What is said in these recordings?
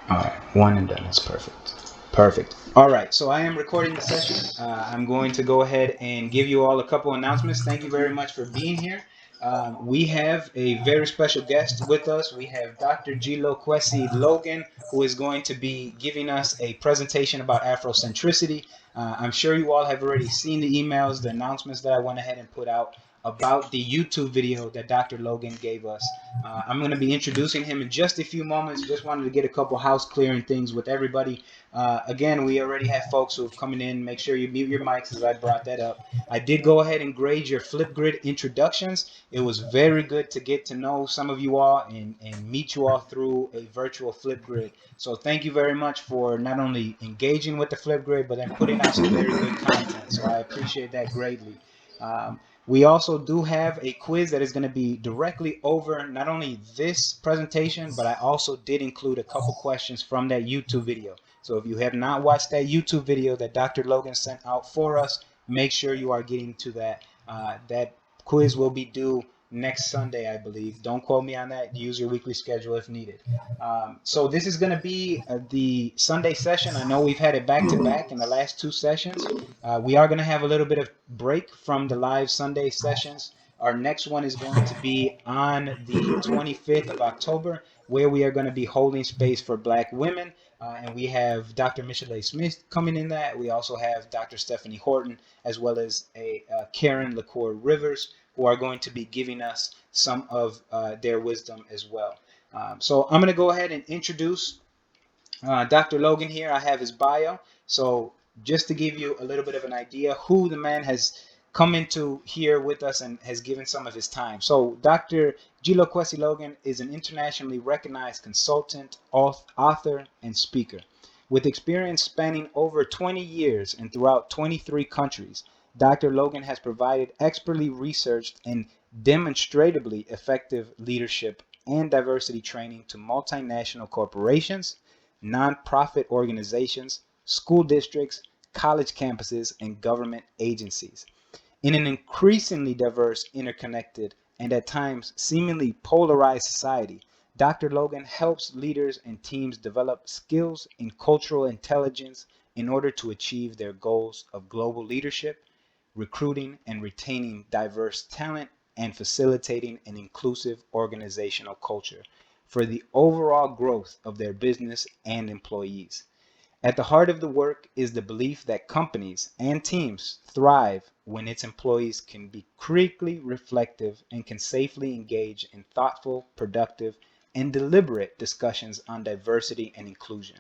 All right, one and done. That's perfect. Perfect. All right, so I am recording the session. I'm going to go ahead and give you all a couple announcements. Thank you very much for being here. We have a very special guest with us. We have Dr. Gilo Kwesi Logan, who is going to be giving us a presentation about Afrocentricity. I'm sure you all have already seen the emails, the announcements that I went ahead and put out about the YouTube video that Dr. Logan gave us. I'm going to be introducing him in just a few moments. Just wanted to get a couple house clearing things with everybody. Again, we already have folks who have coming in. Make sure you mute your mics as I brought that up. I did go ahead and grade your Flipgrid introductions. It was very good to get to know some of you all and meet you all through a virtual Flipgrid. So thank you very much for not only engaging with the Flipgrid, but then putting out some very good content. So I appreciate that greatly. We also do have a quiz that is going to be directly over not only this presentation, but I also did include a couple questions from that YouTube video. So if you have not watched that YouTube video that Dr. Logan sent out for us, make sure you are getting to that. That quiz will be due next Sunday, I believe. Don't quote me on that. Use your weekly schedule if needed. So this is going to be the Sunday session. I know we've had it back to back in the last two sessions. We are going to have a little bit of break from the live Sunday sessions. Our next one is going to be on the 25th of October, where we are going to be holding space for Black women. And we have Dr. Michelle Smith coming in that. We also have Dr. Stephanie Horton, as well as Karen LaCour Rivers, who are going to be giving us some of their wisdom as well. So I'm going to go ahead and introduce Dr. Logan here. I have his bio. So just to give you a little bit of an idea who the man has come into here with us and has given some of his time. So Dr. Gilo Kwesi Logan is an internationally recognized consultant, author, and speaker. With experience spanning over 20 years and throughout 23 countries, Dr. Logan has provided expertly researched and demonstrably effective leadership and diversity training to multinational corporations, nonprofit organizations, school districts, college campuses, and government agencies. In an increasingly diverse, interconnected, and at times seemingly polarized society, Dr. Logan helps leaders and teams develop skills in cultural intelligence in order to achieve their goals of global leadership, recruiting and retaining diverse talent, and facilitating an inclusive organizational culture for the overall growth of their business and employees. At the heart of the work is the belief that companies and teams thrive when its employees can be critically reflective and can safely engage in thoughtful, productive, and deliberate discussions on diversity and inclusion.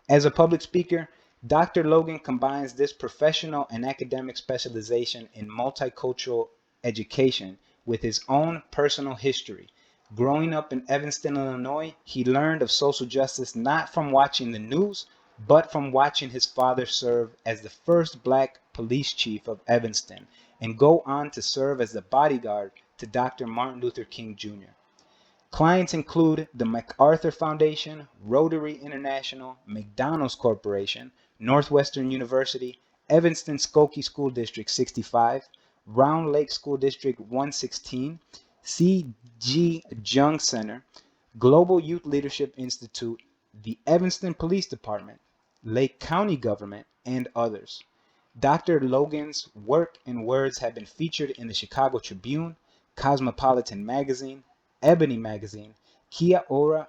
As a public speaker, Dr. Logan combines this professional and academic specialization in multicultural education with his own personal history. Growing up in Evanston, Illinois, he learned of social justice not from watching the news, but from watching his father serve as the first black police chief of Evanston and go on to serve as the bodyguard to Dr. Martin Luther King Jr. Clients include the MacArthur Foundation, Rotary International, McDonald's Corporation, Northwestern University, Evanston Skokie School District 65, Round Lake School District 116, C.G. Jung Center, Global Youth Leadership Institute, the Evanston Police Department, Lake County Government, and others. Dr. Logan's work and words have been featured in the Chicago Tribune, Cosmopolitan Magazine, Ebony Magazine, Kia Ora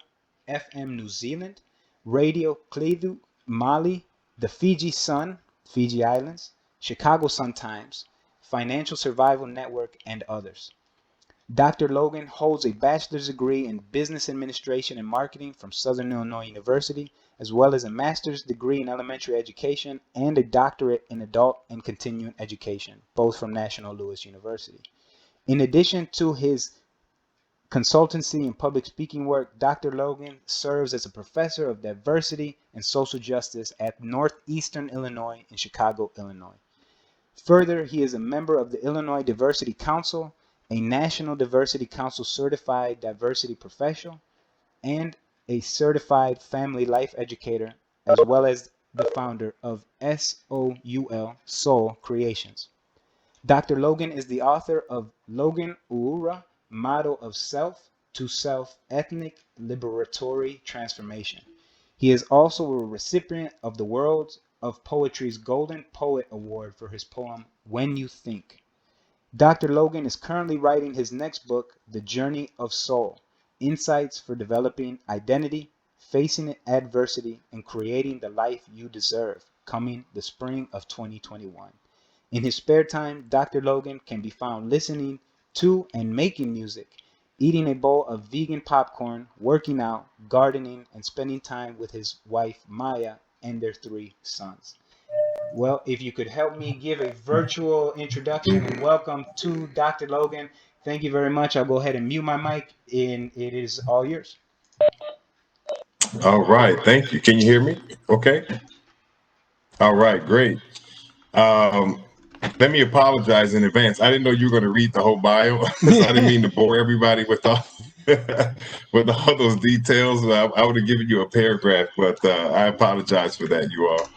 FM New Zealand, Radio Kledu Mali, the Fiji Sun, Fiji Islands, Chicago Sun-Times, Financial Survival Network, and others. Dr. Logan holds a bachelor's degree in business administration and marketing from Southern Illinois University, as well as a master's degree in elementary education and a doctorate in adult and continuing education, both from National Louis University. In addition to his consultancy and public speaking work, Dr. Logan serves as a professor of diversity and social justice at Northeastern Illinois in Chicago, Illinois. Further, he is a member of the Illinois Diversity Council, a National Diversity Council certified diversity professional, and a certified family life educator, as well as the founder of Soul Creations. Dr. Logan is the author of Logan Uhura, Model of Self to Self Ethnic Liberatory Transformation. He is also a recipient of the World of Poetry's Golden Poet Award for his poem When You Think. Dr. Logan is currently writing his next book, The Journey of Soul: Insights for Developing Identity, Facing Adversity, and Creating the Life You Deserve, coming the spring of 2021. In his spare time, Dr. Logan can be found listening to and making music, eating a bowl of vegan popcorn, working out, gardening, and spending time with his wife Maya and their 3 sons. Well, if you could help me give a virtual introduction and welcome to Dr. Logan. Thank you very much. I'll go ahead and mute my mic, and it is all yours. All right, thank you. Can you hear me? Okay. All right, great. Um, Let me apologize in advance. I didn't know you were going to read the whole bio, so I didn't mean to bore everybody with all with all those details. I would have given you a paragraph, but I apologize for that, you all.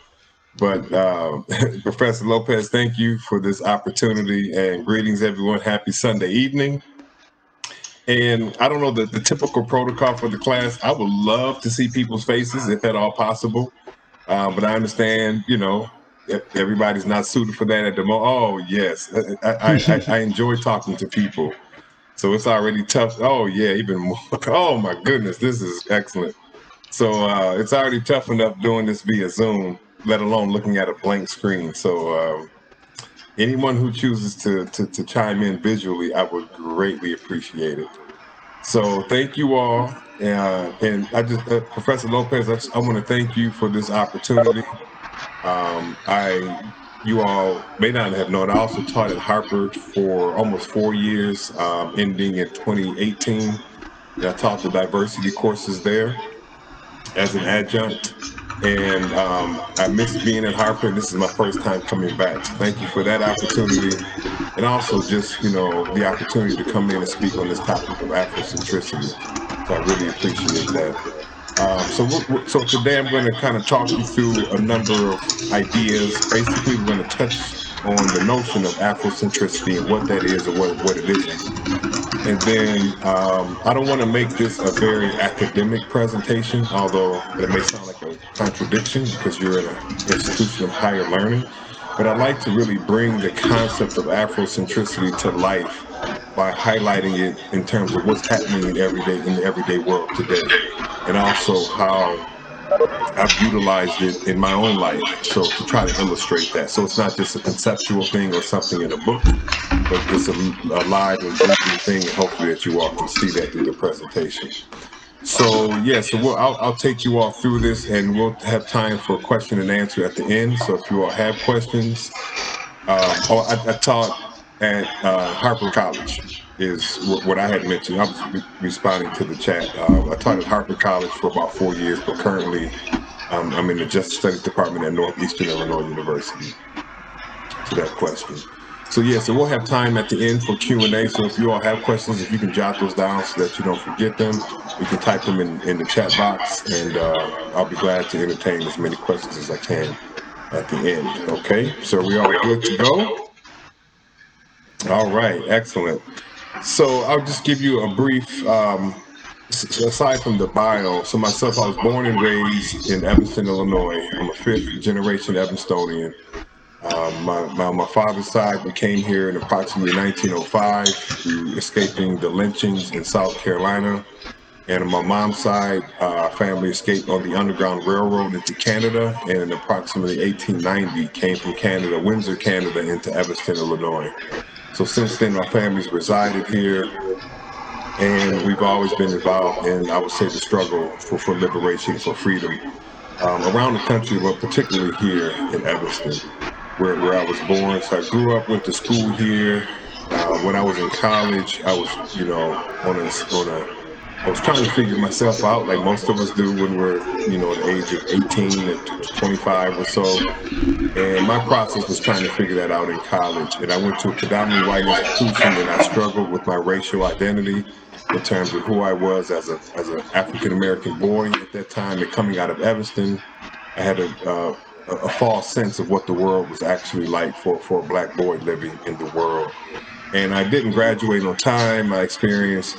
But Professor Lopez, thank you for this opportunity, and greetings, everyone. Happy Sunday evening. And I don't know the typical protocol for the class. I would love to see people's faces if at all possible. But I understand, everybody's not suited for that at the moment. Oh, yes. I enjoy talking to people. So it's already tough. Oh, yeah, even more. Oh, my goodness. This is excellent. So it's already tough enough doing this via Zoom, let alone looking at a blank screen. So anyone who chooses to chime in visually, I would greatly appreciate it. So thank you all. And I just, Professor Lopez, I want to thank you for this opportunity. You all may not have known, I also taught at Harper for almost 4 years, ending in 2018. And I taught the diversity courses there as an adjunct. And I miss being at Harper, and this is my first time coming back. So thank you for that opportunity. And also just, the opportunity to come in and speak on this topic of Afrocentricity. So I really appreciate that. So today I'm going to kind of talk you through a number of ideas. Basically, we're going to touch on the notion of Afrocentricity and what that is or what it isn't. And then I don't want to make this a very academic presentation, although it may sound like a contradiction because you're in an institution of higher learning. But I'd like to really bring the concept of Afrocentricity to life by highlighting it in terms of what's happening in the everyday world today, and also how I've utilized it in my own life. So to try to illustrate that. So it's not just a conceptual thing or something in a book, but it's a live and breathing thing, and hopefully that you all can see that through the presentation. So yeah, I'll take you all through this, and we'll have time for question and answer at the end. So if you all have questions, I taught at Harper College is what I had mentioned. I was responding to the chat. I taught at Harper College for about 4 years, but currently I'm in the Justice Studies Department at Northeastern Illinois University. To that question. So yeah, so we'll have time at the end for Q&A. So if you all have questions, if you can jot those down so that you don't forget them, you can type them in the chat box, and I'll be glad to entertain as many questions as I can at the end. Okay, so we all good to go? All right, excellent. So I'll just give you a brief, aside from the bio. So myself, I was born and raised in Evanston, Illinois. I'm a 5th generation Evanstonian. My father's side, we came here in approximately 1905 through escaping the lynchings in South Carolina. And on my mom's side, our family escaped on the Underground Railroad into Canada, and in approximately 1890 came from Canada, Windsor, Canada, into Evanston, Illinois. So since then, our family's resided here, and we've always been involved in, I would say, the struggle for liberation, for freedom around the country, but particularly here in Evanston, where I was born. So I grew up, went to school here. When I was in college, I was, I was trying to figure myself out, like most of us do when we're, the age of 18 to 25 or so. And my process was trying to figure that out in college. And I went to a predominantly white institution, and I struggled with my racial identity in terms of who I was as an African American boy at that time. And coming out of Evanston, I had a false sense of what the world was actually like for a Black boy living in the world. And I didn't graduate on time. I experienced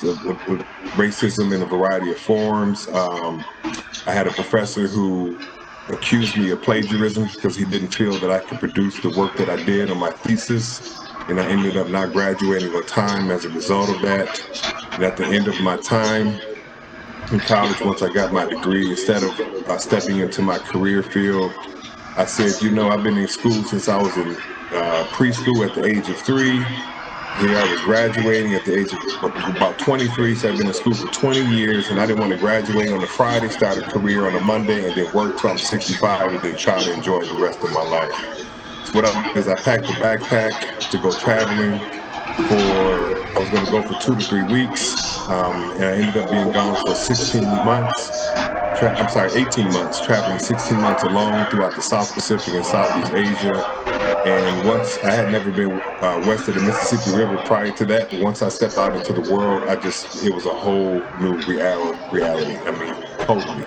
racism in a variety of forms. I had a professor who accused me of plagiarism because he didn't feel that I could produce the work that I did on my thesis. And I ended up not graduating on time as a result of that. And at the end of my time in college, once I got my degree, instead of stepping into my career field, I said, I've been in school since I was in preschool at the age of 3. Here I was graduating at the age of about 23, so I've been in school for 20 years, and I didn't want to graduate on a Friday, start a career on a Monday, and then work till I'm 65, and then try to enjoy the rest of my life. So what I did is I packed a backpack to go traveling I was going to go for 2 to 3 weeks, and I ended up being gone for 16 months. 18 months, traveling 16 months alone throughout the South Pacific and Southeast Asia. And once I had never been west of the Mississippi River prior to that, but once I stepped out into the world, it was a whole new reality. I mean, totally.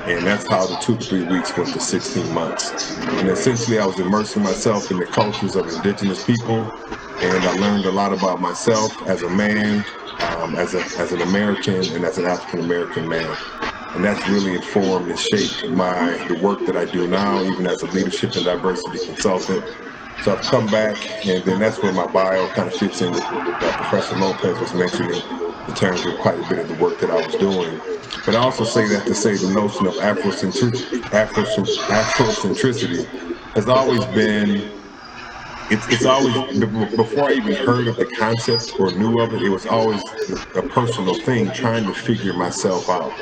And that's how the 2 to 3 weeks went to 16 months. And essentially, I was immersing myself in the cultures of indigenous people, and I learned a lot about myself as a man, as an American, and as an African American man. And that's really informed and shaped the work that I do now, even as a leadership and diversity consultant. So I've come back, and then that's where my bio kind of fits in with what Professor Lopez was mentioning in terms of quite a bit of the work that I was doing. But I also say that to say the notion of Afrocentricity has always been, it's always, before I even heard of the concept or knew of it, it was always a personal thing, trying to figure myself out.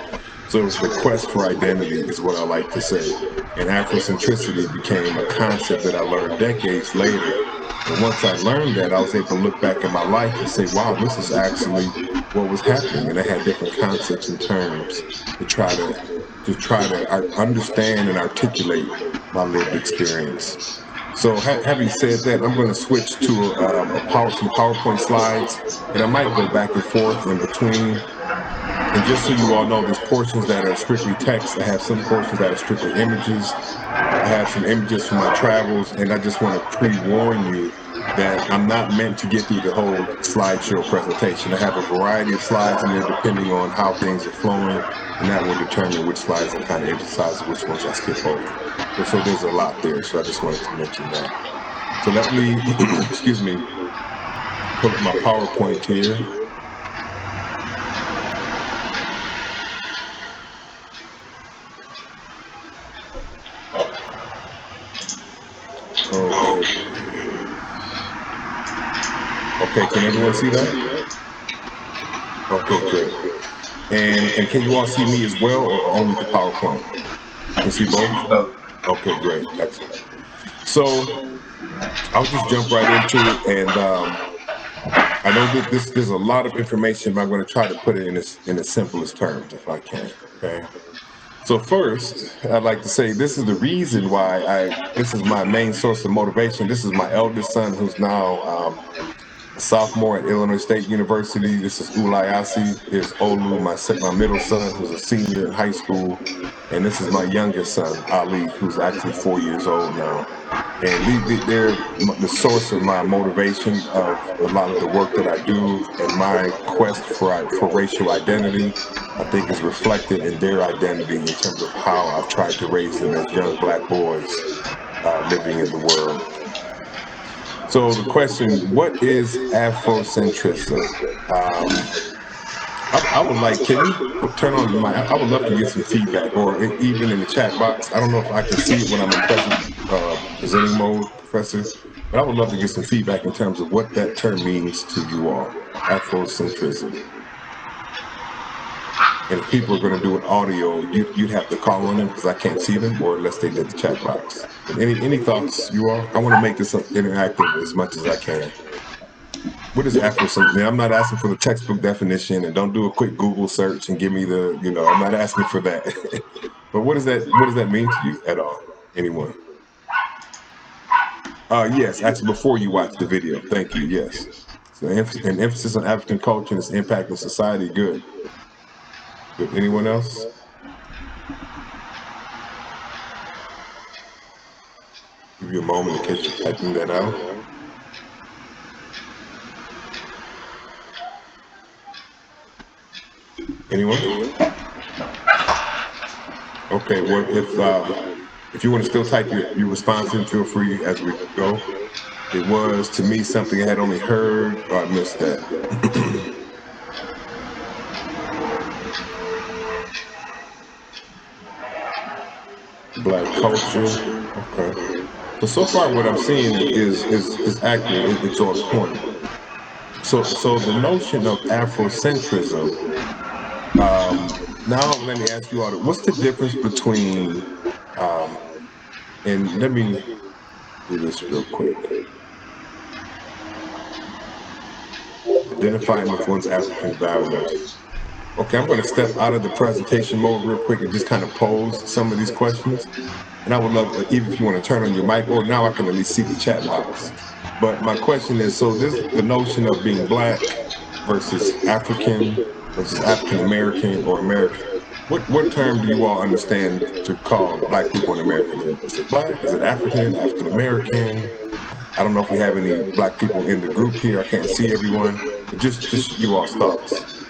So it was the quest for identity, is what I like to say. And Afrocentricity became a concept that I learned decades later. And once I learned that, I was able to look back at my life and say, wow, this is actually what was happening. And I had different concepts and terms to try to understand and articulate my lived experience. So having said that, I'm going to switch to some PowerPoint slides, and I might go back and forth in between. And just so you all know, there's portions that are strictly text. I have some portions that are strictly images. I have some images from my travels, and I just want to pre-warn you that I'm not meant to get through the whole slideshow presentation. I have a variety of slides in there depending on how things are flowing, and that will determine which slides I kind of emphasize and which ones I skip over. So there's a lot there, so I just wanted to mention that. So let me, excuse me, pull up my PowerPoint here. Okay, can everyone see that? Okay, great. And can you all see me as well, or only the PowerPoint? You can see both? Okay, great, excellent. So I'll just jump right into it, and I know that there's a lot of information, but I'm going to try to put it in the simplest terms if I can. Okay. So first, I'd like to say this is the reason why this is my main source of motivation. This is my eldest son, who's now a sophomore at Illinois State University. This is Ulayasi. Here's Olu, my middle son, who's a senior in high school. And this is my youngest son, Ali, who's actually 4 years old now. And they're the source of my motivation of a lot of the work that I do, and my quest for racial identity, I think, is reflected in their identity in terms of how I've tried to raise them as young Black boys living in the world. So the question, what is Afrocentricity? I would like, can you turn on I would love to get some feedback, or even in the chat box. I don't know if I can see it when I'm in presenting mode, Professor, but I would love to get some feedback in terms of what that term means to you all, Afrocentricity. And if people are going to do an audio, you'd have to call on them because I can't see them, or unless they did the chat box. But any thoughts, you all? I want to make this interactive as much as I can. What is Afrocentricity? Now, I'm not asking for the textbook definition, and don't do a quick Google search and give me I'm not asking for that. But what does that mean to you at all? Anyone? Yes, actually, before you watch the video. Thank you, yes. So an emphasis on African culture and its impact on society. Good. Good. Anyone else? Give you a moment in case you're typing that out. Anyone? Okay, well, if you want to still type your response in, feel free as we go. It was, to me, something I had only heard, or I missed that. Black culture. Okay. So far what I'm seeing is accurate. It's on point. So the notion of Afrocentrism. Now let me ask you all, what's the difference between and let me do this real quick. Identifying with one's African values. Okay, I'm going to step out of the presentation mode real quick and just kind of pose some of these questions. And I would love, even if you want to turn on your mic, or now I can at least see the chat box. But my question is, so this the notion of being Black versus African American or American. What term do you all understand to call Black people in America? Is it Black? Is it African American? I don't know if we have any Black people in the group here. I can't see everyone, but just you all's thoughts.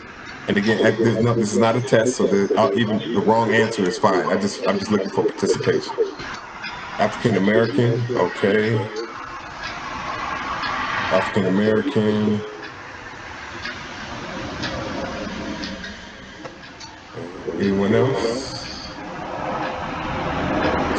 And again, this is not a test, so even the wrong answer is fine. I'm just looking for participation. African American, okay. African American. Anyone else?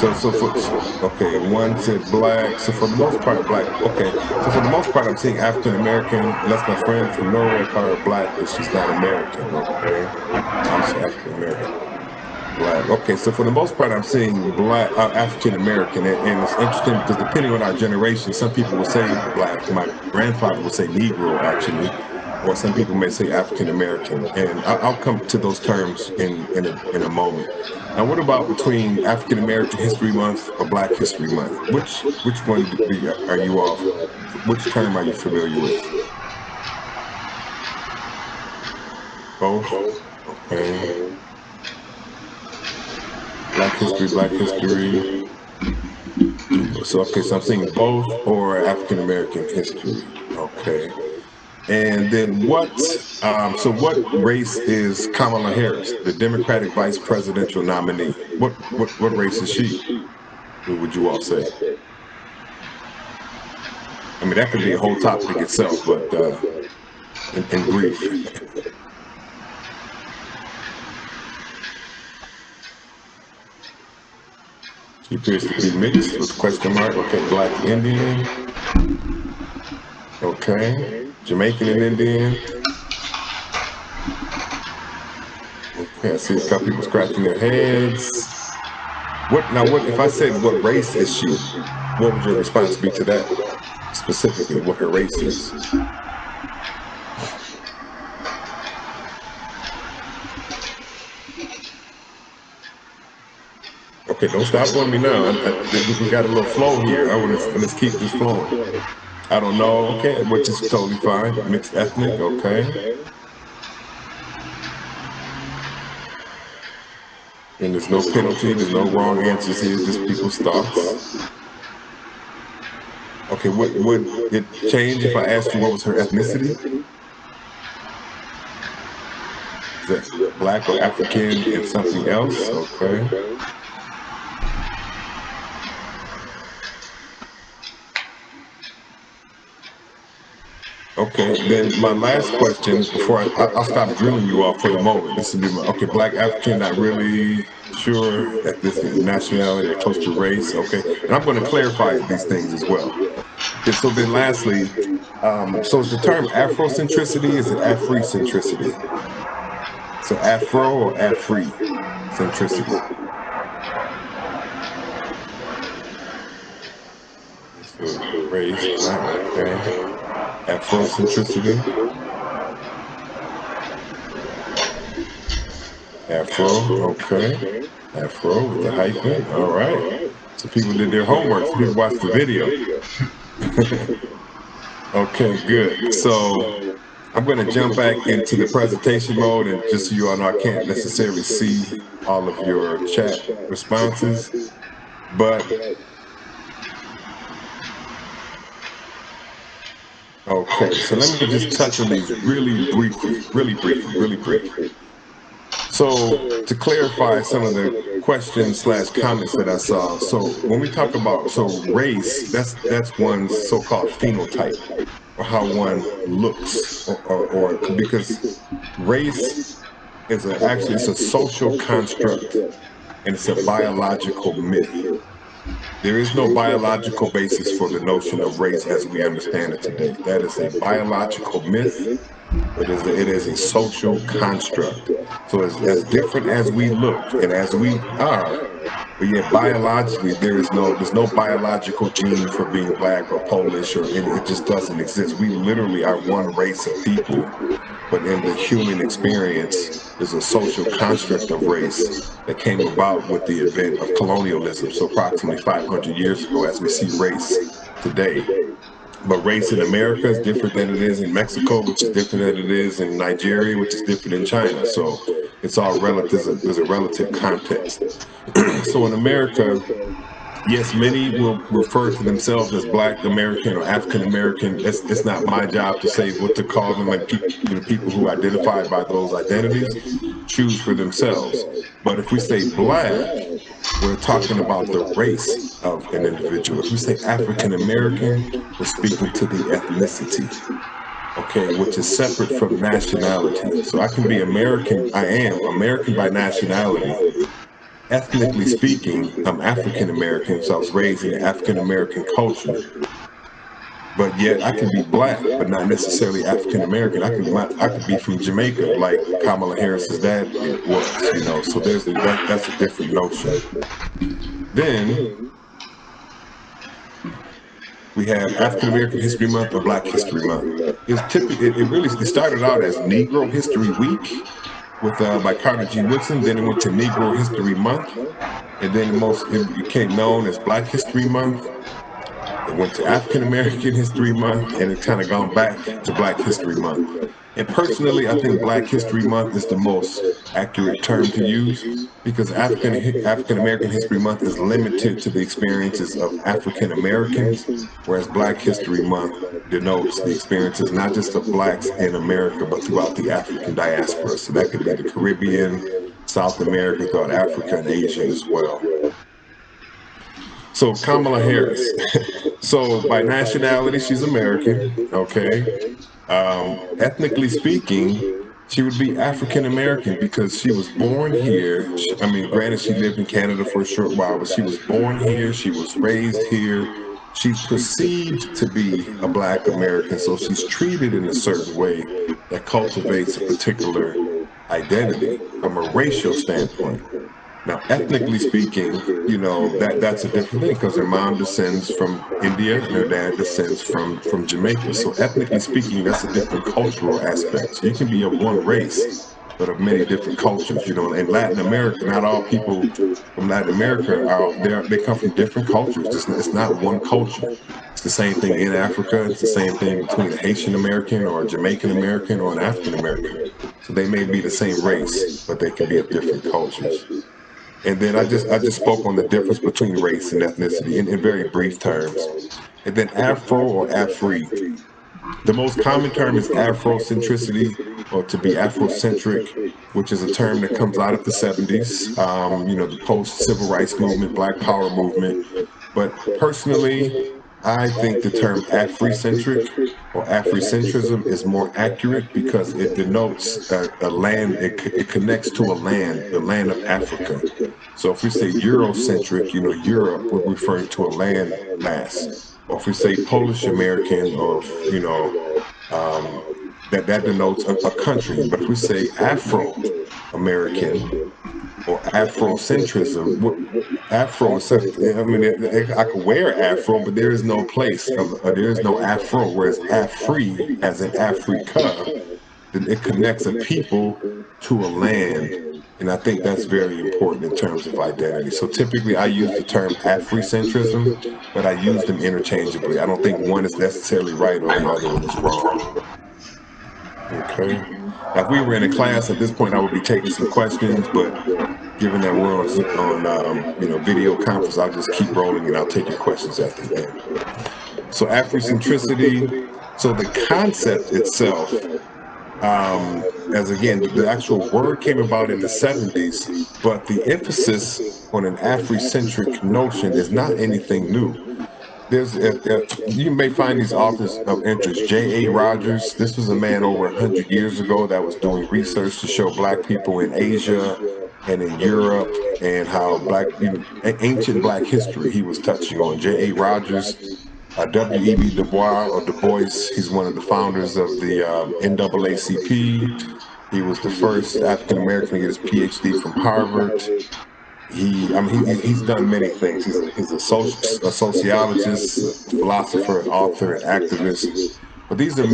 Okay, one said Black. So for the most part, Black. Okay, so for the most part, I'm seeing African American. Unless my friend from Norway called her Black, but she's not American. Okay, I'm African American. Black. Okay, so for the most part, I'm seeing Black, African American, and it's interesting because depending on our generation, some people will say Black. My grandfather would say Negro, actually, or some people may say African American, and I'll come to those terms in a moment. Now, what about between African American History Month or Black History Month? Which one are you all? Which term are you familiar with? Both. Okay. Black history. So I'm saying both or African American history. Okay. And then what race is Kamala Harris, the Democratic vice presidential nominee? What race is she? What would you all say? I mean, that could be a whole topic itself, but in brief. She appears to be mixed with question mark. Okay, Black Indian. Okay, Jamaican and Indian. Okay, I see a couple people scratching their heads. What if I said what race is she? What would your response be to that specifically? What her race is? Okay, don't stop on me now. We got a little flow here. Let's keep this flowing. I don't know. Okay, which is totally fine. Mixed ethnic. Okay. And there's no penalty. There's no wrong answers here. Just people's thoughts. Okay, would it change if I asked you what was her ethnicity? Is that Black or African and something else? Okay. Okay, then my last question before I'll stop drilling you off for the moment. This will be okay. Black African, not really sure that this is nationality or close to race. Okay, and I'm going to clarify these things as well. And so then, lastly, so is the term Afrocentricity? Is it Africentricity? So Afro or Africentricity? Race, Black, okay. Afrocentricity. Afro, okay. Afro with the hyphen, all right. So people did their homework, so people watched the video. Okay, good. So I'm going to jump back into the presentation mode, and just so you all know, I can't necessarily see all of your chat responses, but okay, so let me just touch on these really briefly. So to clarify some of the questions slash comments that I saw, so when we talk about race, that's one's so-called phenotype, or how one looks, or because race is actually it's a social construct, and it's a biological myth. There is no biological basis for the notion of race as we understand it today. That is a biological myth. It is a social construct. So as different as we look and as we are, but yet biologically there's no biological gene for being black or Polish, or it just doesn't exist. We literally are one race of people, but in the human experience there's a social construct of race that came about with the event of colonialism, so approximately 500 years ago, as we see race today. But race in America is different than it is in Mexico, which is different than it is in Nigeria, which is different in China. So it's all relative. There's a relative context. So in America, yes, many will refer to themselves as Black American or African American. It's not my job to say what to call them. Like people who identify by those identities choose for themselves. But if we say Black, we're talking about the race of an individual. If we say African American, we're speaking to the ethnicity, okay, which is separate from nationality. So I can be American, I am American by nationality. Ethnically speaking, I'm African American, so I was raised in the African American culture. But yet I can be Black, but not necessarily African American. I could be from Jamaica, like Kamala Harris's dad was, So that's a different notion. Then we have African American History Month or Black History Month. It started out as Negro History Week by Carter G. Woodson. Then it went to Negro History Month, and then it became known as Black History Month. It went to African American History Month, and it's kind of gone back to Black History Month. And personally, I think Black History Month is the most accurate term to use, because African American History Month is limited to the experiences of African Americans, whereas Black History Month denotes the experiences not just of Blacks in America, but throughout the African diaspora. So that could be the Caribbean, South America, throughout Africa, and Asia as well. So Kamala Harris. So by nationality, she's American, okay? Ethnically speaking, she would be African American because she was born here. Granted, she lived in Canada for a short while, but she was born here. She was raised here. She's perceived to be a Black American, so she's treated in a certain way that cultivates a particular identity from a racial standpoint. Now, ethnically speaking, that's a different thing, because her mom descends from India and her dad descends from Jamaica. So ethnically speaking, that's a different cultural aspect. So you can be of one race, but of many different cultures. In Latin America, not all people from Latin America they come from different cultures. It's not one culture. It's the same thing in Africa. It's the same thing between a Haitian American or a Jamaican American or an African American. So they may be the same race, but they can be of different cultures. And then I just spoke on the difference between race and ethnicity in very brief terms. And then Afro or Afri. The most common term is Afrocentricity, or to be Afrocentric, which is a term that comes out of the 70s, the post-civil rights movement, Black Power movement. But personally, I think the term Africentric or Africentrism is more accurate because it denotes a land, it connects to a land, the land of Africa. So if we say Eurocentric, Europe, we're referring to a land mass. Or if we say Polish American, or that denotes a country. But if we say Afro American or Afrocentrism, I could wear Afro, but there is no place there is no Afro. Whereas Afri, as in Africa, then it connects a people to a land. And I think that's very important in terms of identity. So typically I use the term Africentrism, but I use them interchangeably. I don't think one is necessarily right or the other one is wrong. Okay. Now, if we were in a class at this point, I would be taking some questions, but given that we're on video conference, I'll just keep rolling and I'll take your questions at the end. So Africentricity, so the concept itself, as again, the actual word came about in the 70s, but the emphasis on an Afrocentric notion is not anything new. You may find these authors of interest. J.A. Rogers, this was a man over 100 years ago that was doing research to show Black people in Asia and in Europe and how ancient Black history he was touching on. J.A. Rogers, W.E.B. Du Bois or Du Bois, he's one of the founders of the NAACP. He was the first African American to get his PhD from Harvard. He's done many things. He's a sociologist, a philosopher, an author, an activist. But these are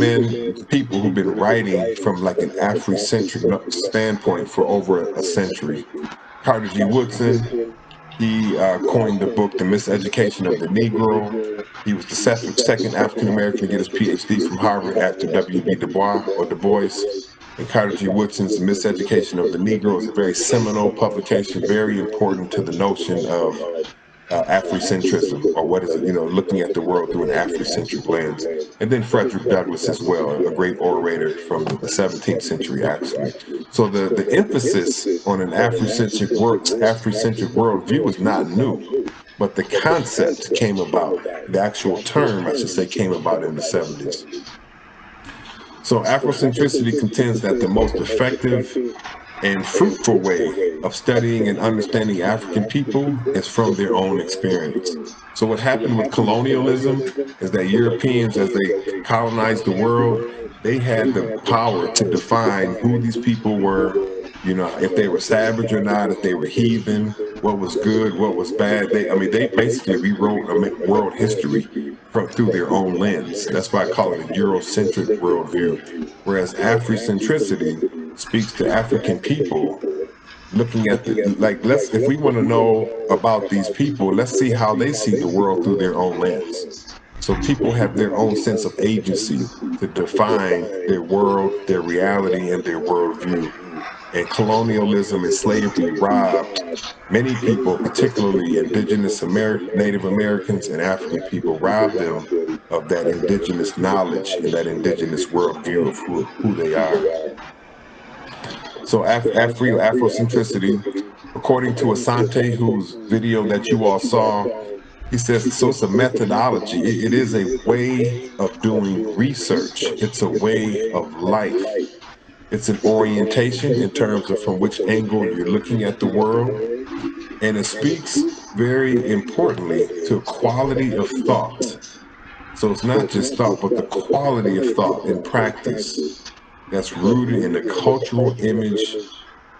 people who've been writing from like an Afrocentric standpoint for over a century. Carter G. Woodson, he coined the book, The Miseducation of the Negro. He was the second African American to get his PhD from Harvard after W.B. Du Bois or Du Bois. And Carter G. Woodson's Miseducation of the Negro is a very seminal publication, very important to the notion of Afrocentrism, or what is it, looking at the world through an Afrocentric lens. And then Frederick Douglass as well, a great orator from the 17th century, actually. So the emphasis on an Afrocentric worldview is not new, but the concept came about, the actual term, I should say, came about in the 70s. So Afrocentricity contends that the most effective and fruitful way of studying and understanding African people is from their own experience. So what happened with colonialism is that Europeans, as they colonized the world, they had the power to define who these people were, if they were savage or not, if they were heathen, what was good, what was bad. They basically rewrote world history through their own lens. That's why I call it a Eurocentric worldview. Whereas Afrocentricity speaks to African people, looking at if we want to know about these people, let's see how they see the world through their own lens. So people have their own sense of agency to define their world, their reality, and their worldview. And colonialism and slavery robbed many people, particularly indigenous Native Americans and African people, robbed them of that indigenous knowledge and that indigenous worldview of who they are. So Afrocentricity, according to Asante, whose video that you all saw, he says, so it's a methodology. It is a way of doing research. It's a way of life. It's an orientation in terms of from which angle you're looking at the world. And it speaks very importantly to quality of thought. So it's not just thought, but the quality of thought and practice that's rooted in the cultural image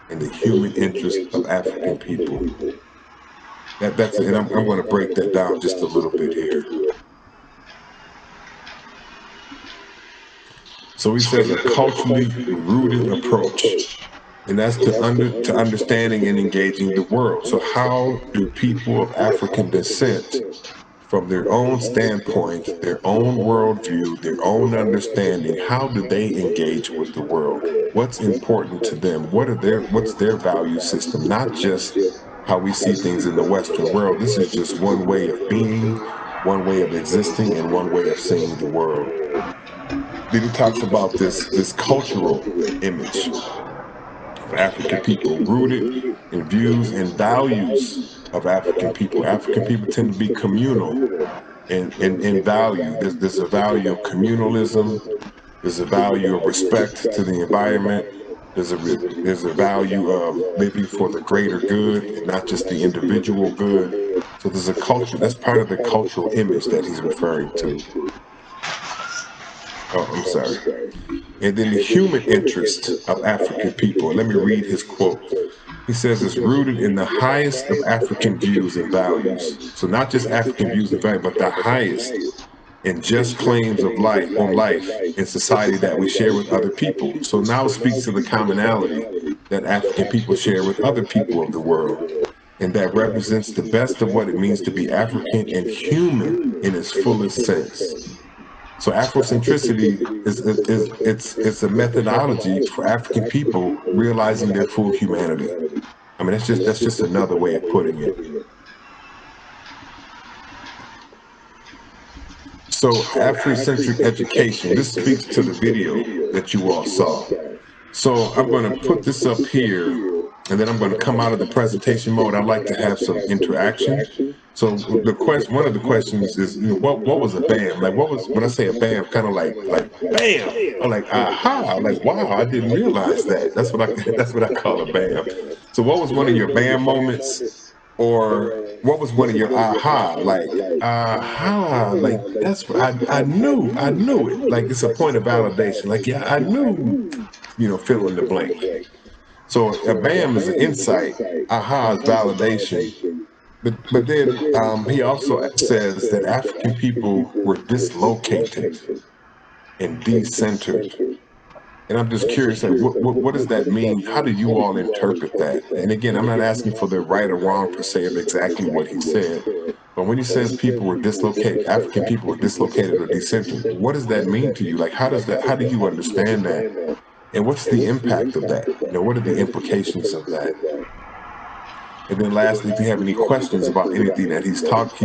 and the human interest of African people. That's it. And I'm going to break that down just a little bit here. So he says a culturally rooted approach, and that's to understanding and engaging the world. So how do people of African descent, from their own standpoint, their own worldview, their own understanding, how do they engage with the world? What's important to them? What's their value system? Not just how we see things in the Western world. This is just one way of being, one way of existing, and one way of seeing the world. Then he talks about this cultural image of African people, rooted in views and values of African people. African people tend to be communal in value. There's a value of communalism. There's a value of respect to the environment. There's a value of living for the greater good and not just the individual good. So there's a culture, that's part of the cultural image that he's referring to. Oh, I'm sorry. And then the human interest of African people. Let me read his quote. He says it's rooted in the highest of African views and values. So not just African views and values, but the highest and just claims of life in society that we share with other people. So now it speaks to the commonality that African people share with other people of the world. And that represents the best of what it means to be African and human in its fullest sense. So Afrocentricity is a methodology for African people realizing their full humanity. I mean, that's just another way of putting it. So Afrocentric education, this speaks to the video that you all saw. So I'm going to put this up here, and then I'm going to come out of the presentation mode. I'd like to have some interaction. So the question, one of the questions is, what was a BAM? Like, what was, when I say a BAM, kind of like BAM, or like aha, like wow, I didn't realize that. That's what that's what I call a BAM. So what was one of your BAM moments, or what was one of your aha, like aha, like that's what I knew it. Like it's a point of validation. Like yeah, I knew, fill in the blank. So a BAM is an insight, aha is validation. But then he also says that African people were dislocated and decentered. And I'm just curious, like, what does that mean? How do you all interpret that? And again, I'm not asking for the right or wrong per se of exactly what he said, but when he says people were dislocated, African people were dislocated or decentered, what does that mean to you? Like, how do you understand that? And what's the impact of that? What are the implications of that? And then lastly, if you have any questions about anything that he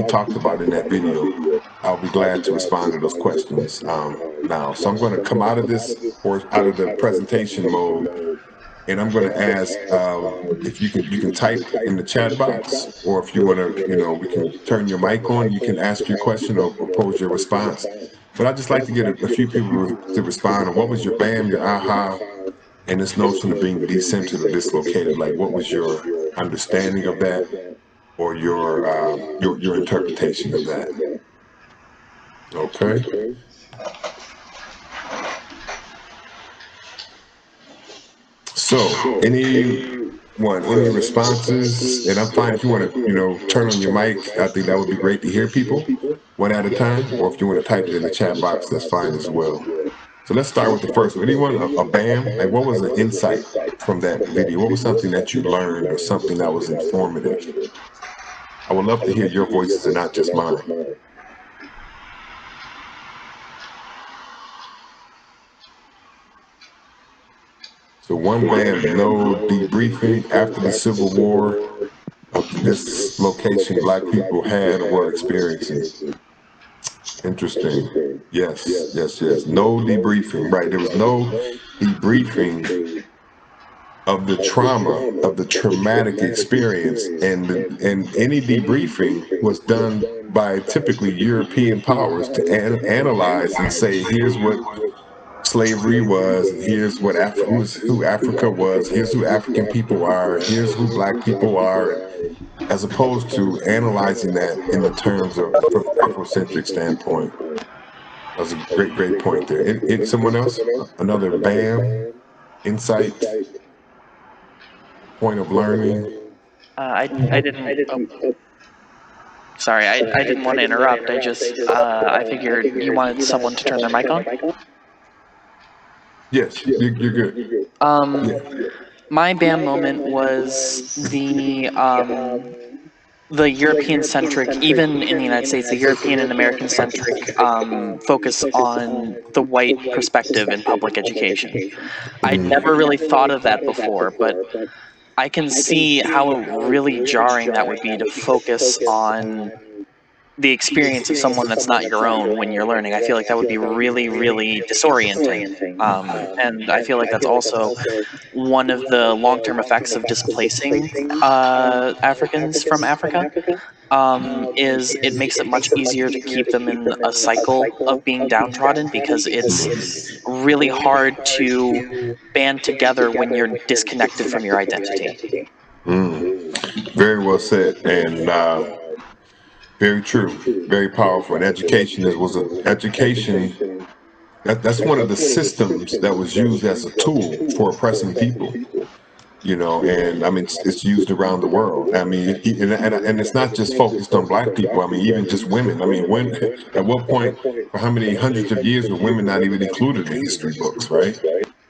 talked about in that video, I'll be glad to respond to those questions now. So I'm going to come out of this, or out of the presentation mode, and I'm going to ask if you can type in the chat box, or if you want to, we can turn your mic on. You can ask your question or pose your response. But I'd just like to get a few people to respond on what was your BAM, your aha, and this notion of being decentered or dislocated. Like, what was your understanding of that, or your interpretation of that? Okay. So, any responses? And I'm fine if you want to, turn on your mic. I think that would be great to hear people one at a time, or if you want to type it in the chat box, that's fine as well. So let's start with the first one. Anyone, a BAM? Like, what was an insight from that video? What was something that you learned, or something that was informative? I would love to hear your voices and not just mine. So one BAM, no debriefing after the Civil War of the dislocation Black people had or were experiencing. Interesting. Yes. No debriefing, right. There was no debriefing of the trauma, of the traumatic experience, and any debriefing was done by typically European powers to analyze and say, here's what slavery was, and here's what who Africa was, here's who African people are, here's who Black people are, as opposed to analyzing that in the terms of from an Afrocentric standpoint. That was a great point there. Someone else, another BAM, insight, point of learning. I didn't. Oh. Sorry, I didn't want to interrupt. I just I figured you wanted someone to turn their mic on. Yes, you're good. My BAM moment was the European-centric, even in the United States, the European and American-centric focus on the white perspective in public education. I'd never really thought of that before, but I can see how really jarring that would be to focus on the experience of someone that's not your own when you're learning. I feel like that would be really, really disorienting. And I feel like that's also one of the long-term effects of displacing Africans from Africa. Is it makes it much easier to keep them in a cycle of being downtrodden, because it's really hard to band together when you're disconnected from your identity. Very well said, and very true, very powerful. And education education. That's one of the systems that was used as a tool for oppressing people. And I mean, it's used around the world. I mean, and it's not just focused on Black people. I mean, even just women. I mean, when at what point, for how many hundreds of years, were women not even included in history books, right?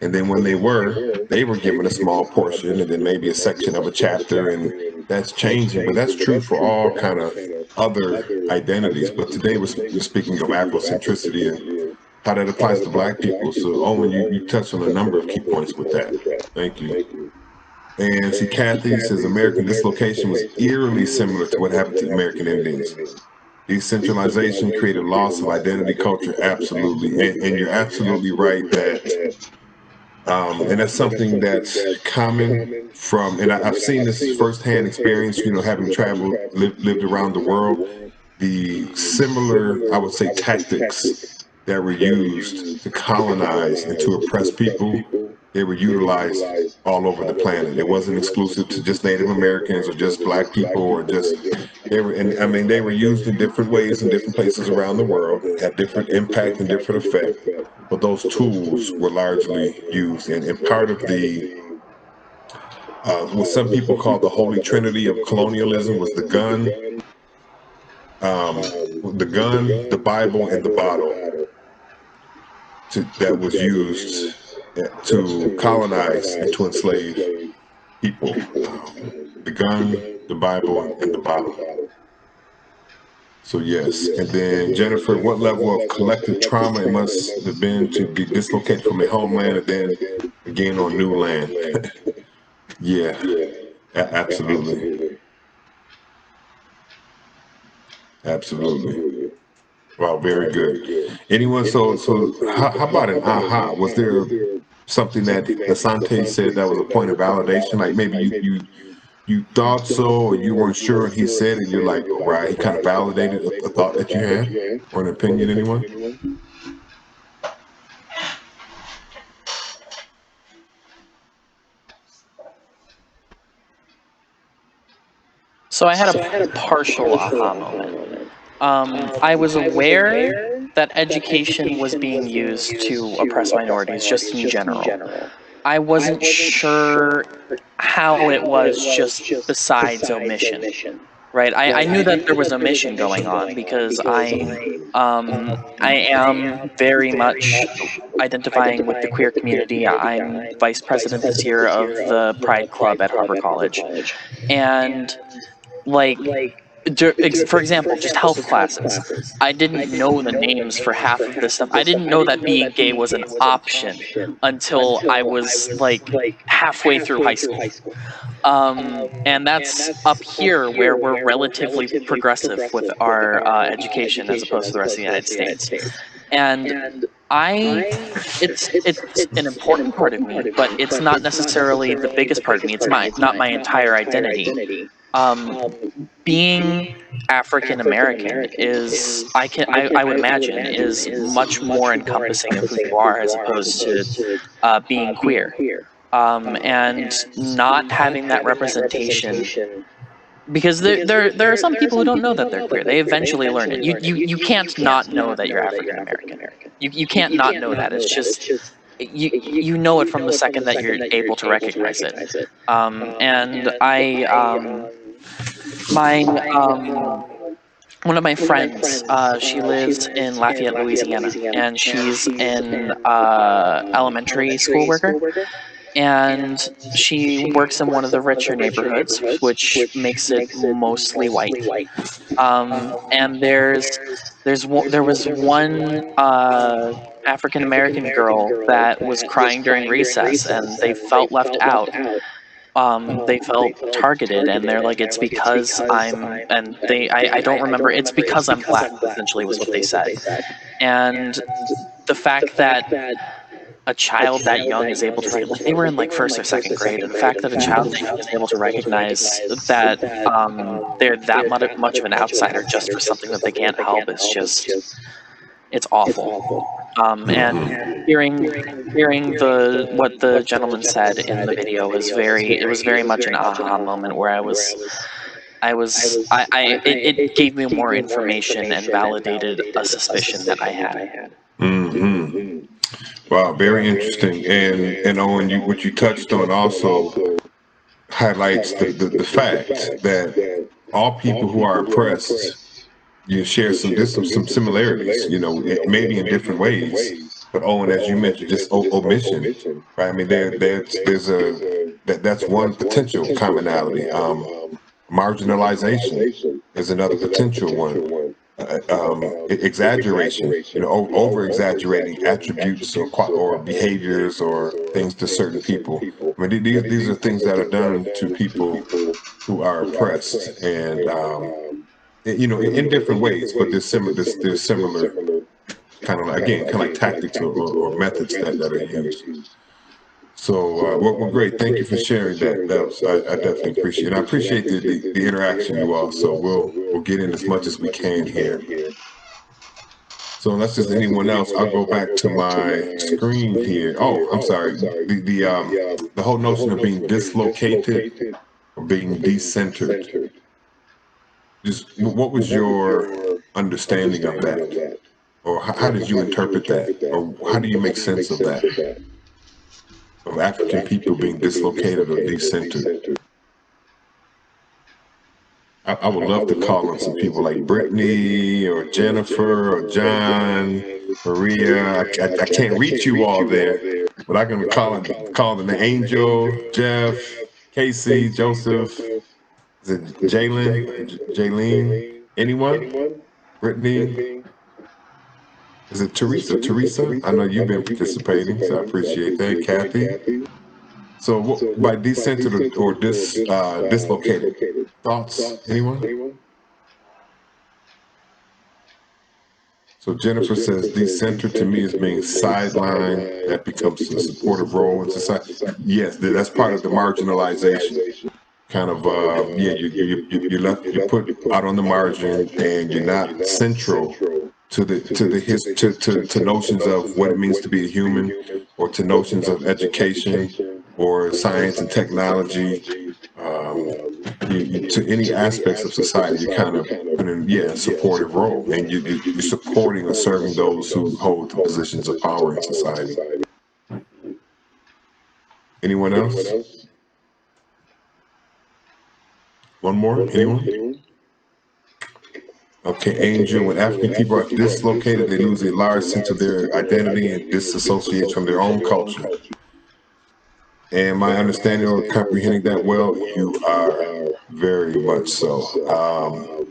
And then when they were given a small portion, and then maybe a section of a chapter, and that's changing. But that's true for all kind of other identities. But today we're speaking of Afrocentricity and how that applies to Black people. So, Owen, you touched on a number of key points with that. Thank you. And see, Kathy says American dislocation was eerily similar to what happened to American Indians. Decentralization created loss of identity culture, absolutely. And you're absolutely right that And that's something that's common from, and I've seen this firsthand experience, having traveled, lived around the world. The similar, I would say, tactics that were used to colonize and to oppress people, they were utilized all over the planet. It wasn't exclusive to just Native Americans or just Black people or just, and I mean, they were used in different ways in different places around the world, had different impact and different effect, but those tools were largely used. And part of what some people call the holy trinity of colonialism was the gun, the Bible, and the bottle that was used to colonize and to enslave people. The gun, the Bible, and the bottle. So yes, and then Jennifer, what level of collective trauma it must have been to be dislocated from a homeland and then again on new land? Yeah, absolutely. Absolutely. Wow, very good. Anyone, so how about an aha? Was there something that Asante said that was a point of validation? Like maybe you thought so, or you weren't sure, and he said it, and you're like, right, he kind of validated a thought that you had, or an opinion, anyone? So I had a partial aha moment. I was aware that education was being used to oppress minorities just in general. I wasn't sure how it was just besides omission. Right, I knew that there was omission going on because I am very much identifying with the queer community. I'm vice president this year of the Pride Club at Harper College, and like, for example, just health classes. I didn't know the names for half of this stuff. I didn't know that being gay was an option until I was like halfway through high school. And that's up here where we're relatively progressive with our education as opposed to the rest of the United States. And it's an important part of me, but it's not necessarily the biggest part of me. It's not my entire identity. Being African American is, I would imagine, is much more encompassing of who you are as opposed to being queer. And not having that representation, because there are some people who don't know that they're queer. They eventually learn it. You can't not know that you're African American. You can't not know that. It's just you know it from the second that you're able to recognize it. And my one of my friends, she lives in Lafayette, Louisiana, and she's an elementary school worker. And she works in one of the richer neighborhoods, which makes it mostly white. And there was one African American girl that was crying during recess, and they felt left out. They felt targeted, and they're like, it's because I don't remember, it's because I'm Black, essentially was what they said. And the fact that a child that young is able to, like, they were in like first or second grade, and the fact that a child that young is able to recognize that they're that much of an outsider just for something that they can't help is just, it's awful. And hearing what the gentleman said in the video was very much an aha moment where it gave me more information and validated a suspicion that I had. Mm-hmm. Wow, very interesting. And Owen, what you touched on also highlights the fact that all people who are oppressed, you share some similarities, maybe in different ways. But Owen, as you mentioned, just omission, right? I mean, that's one potential commonality. Marginalization is another potential one. Exaggeration, over exaggerating attributes or behaviors or things to certain people. I mean, these are things that are done to people who are oppressed, and in different ways, but there's similar kind of like tactics or methods that are used. So, well, great. Thank you for sharing that. That was, I definitely appreciate it. I appreciate the interaction, you all. So we'll get in as much as we can here. So unless there's anyone else, I'll go back to my screen here. Oh, I'm sorry. The whole notion of being dislocated or being decentered. Just what was your understanding of that? Or how did you interpret that? Or how do you make sense of that? Of African people being dislocated or decentered? I would love to call on some people like Brittany or Jennifer or John, Maria. I can't reach you all there, but I can call the Angel, Jeff, Casey, Joseph. Is it Jaylene? Anyone? Brittany? Is it Teresa? Teresa? I know you've been participating, so I appreciate that. Kathy? So by decentered or dislocated, thoughts? Anyone? So Jennifer says decentered to me is being sidelined. That becomes a supportive role in society. Yes, that's part of the marginalization. Kind of, you're put out on the margin, and you're not central to notions of what it means to be a human, or to notions of education or science and technology. To any aspects of society, you kind of put in a supportive role, and you're supporting or serving those who hold the positions of power in society. Anyone else? One more? Anyone? Okay, Angel, when African people are dislocated, they lose a large sense of their identity and disassociate from their own culture. And my understanding or comprehending that well, you are very much so.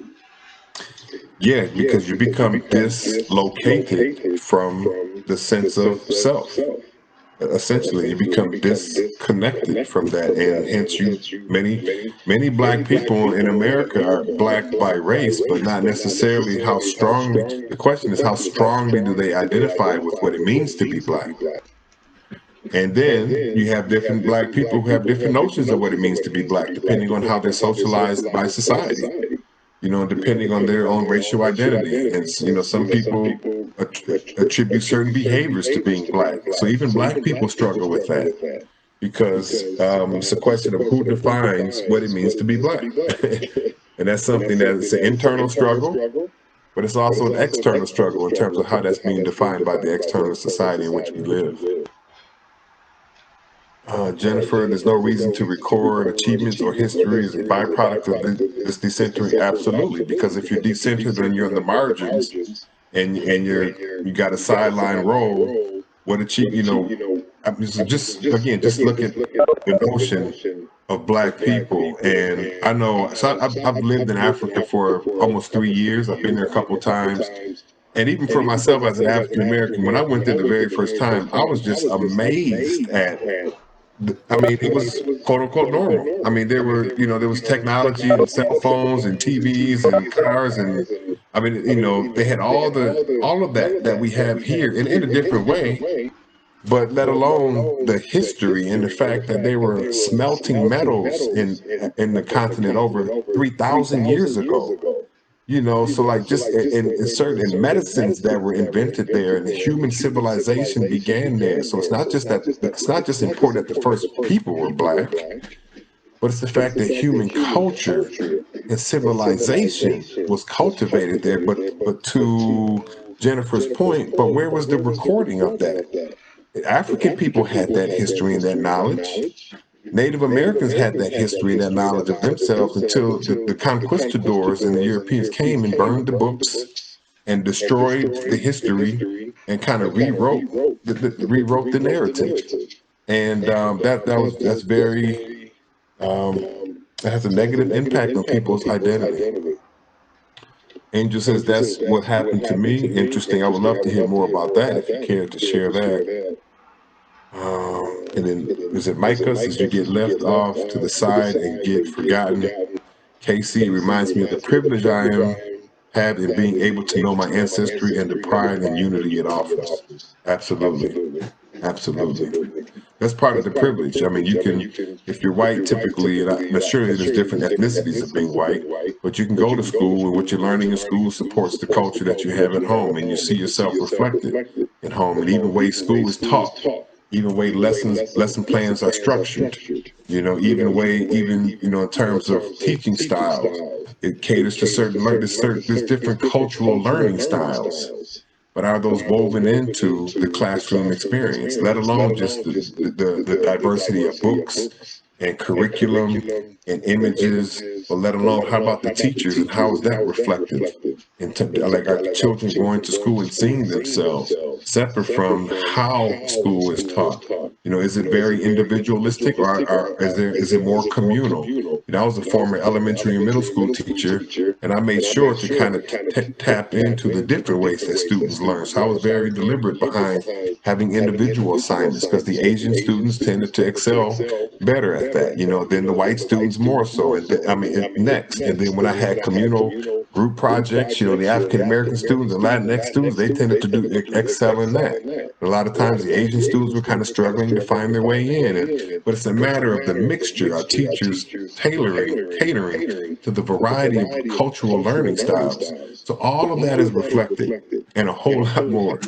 Because you become dislocated from the sense of self. Essentially, you become disconnected from that, and hence many Black people in America are Black by race, but not necessarily how strongly. The question is, how strongly do they identify with what it means to be Black? And then you have different Black people who have different notions of what it means to be Black, depending on how they're socialized by society. Depending on their own racial identity. And, some people attribute certain behaviors to being Black. So even Black people struggle with that, because it's a question of who defines what it means to be Black. And that's something that's an internal struggle, but it's also an external struggle in terms of how that's being defined by the external society in which we live. Jennifer, there's no reason to record achievements or history as a byproduct of this decentering. Absolutely, because if you're decentered and you're on the margins, and you got a sideline role, what achieve? Just look at the notion of Black people. And I know, so I've lived in Africa for almost 3 years. I've been there a couple of times. And even for myself as an African American, when I went there the very first time, I was just amazed at. It was quote unquote normal. There was technology and cell phones and TVs and cars, and they had all of that we have here in a different way, but let alone the history and the fact that they were smelting metals in the continent over 3,000 years ago. So like just in certain medicines that were invented there, and the human civilization began there. So it's not just important that the first people were Black, but it's the fact that human culture and civilization was cultivated there. But to Jennifer's point, but where was the recording of that? African people had that history and that knowledge. Native Americans had that history and that knowledge of themselves until the conquistadors and the Europeans came and burned the books and destroyed the history and kind of rewrote the narrative. And that's very it has a negative impact on people's identity. Angel says that's what happened to me. Interesting. I would love to hear more about that if you care to share that. And then is it Micah says you get left off to the side and get forgotten. Casey reminds me of the privilege I have in being able to know my ancestry and the pride and unity it offers. Absolutely. That's part of the privilege. I mean, you can, if you're white, typically, and I'm sure there's different ethnicities of being white, but you can go to school, and what you're learning in school supports the culture that you have at home, and you see yourself reflected at home, and even way school is taught, even way lesson plans are structured, even the way, in terms of teaching styles, it caters to there's different cultural learning styles. But are those woven into the classroom experience, let alone just the diversity of books and curriculum and images, but let alone how about the teachers and how is that reflective? Like our children going to school and seeing themselves separate from how school is taught. Is it very individualistic or is it more communal? I was a former elementary and middle school teacher, and I made sure to kind of tap into the different ways that students learn. So I was very deliberate behind having individual assignments because the Asian students tended to excel better at that, than the white students more so. And next, and then when I had communal group projects, the African American students and Latinx students, they tended to do excel in that. A lot of times the Asian students were kind of struggling to find their way in, but it's a matter of the mixture, our teachers catering to the variety of cultural learning styles. So all of that is reflected, and a whole lot more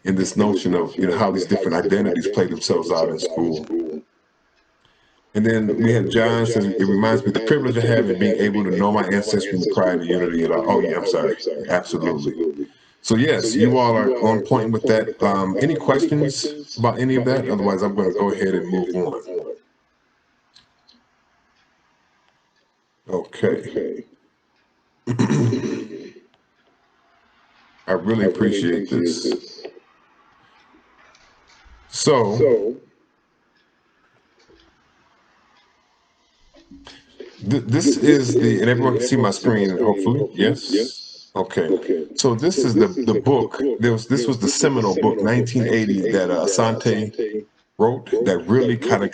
in this notion of how these different identities play themselves out in school. And then we have John says, it reminds me of the privilege I have in being able to know my ancestry and the pride and unity. Oh yeah, I'm sorry. Absolutely. So yes, you all are on point with that. Any questions about any of that? Otherwise, I'm going to go ahead and move on. Okay. I really appreciate this. So this is and everyone can see my screen, hopefully. Yes? Okay. So this is the book. This was the seminal book, 1980, that Asante wrote, that really kind of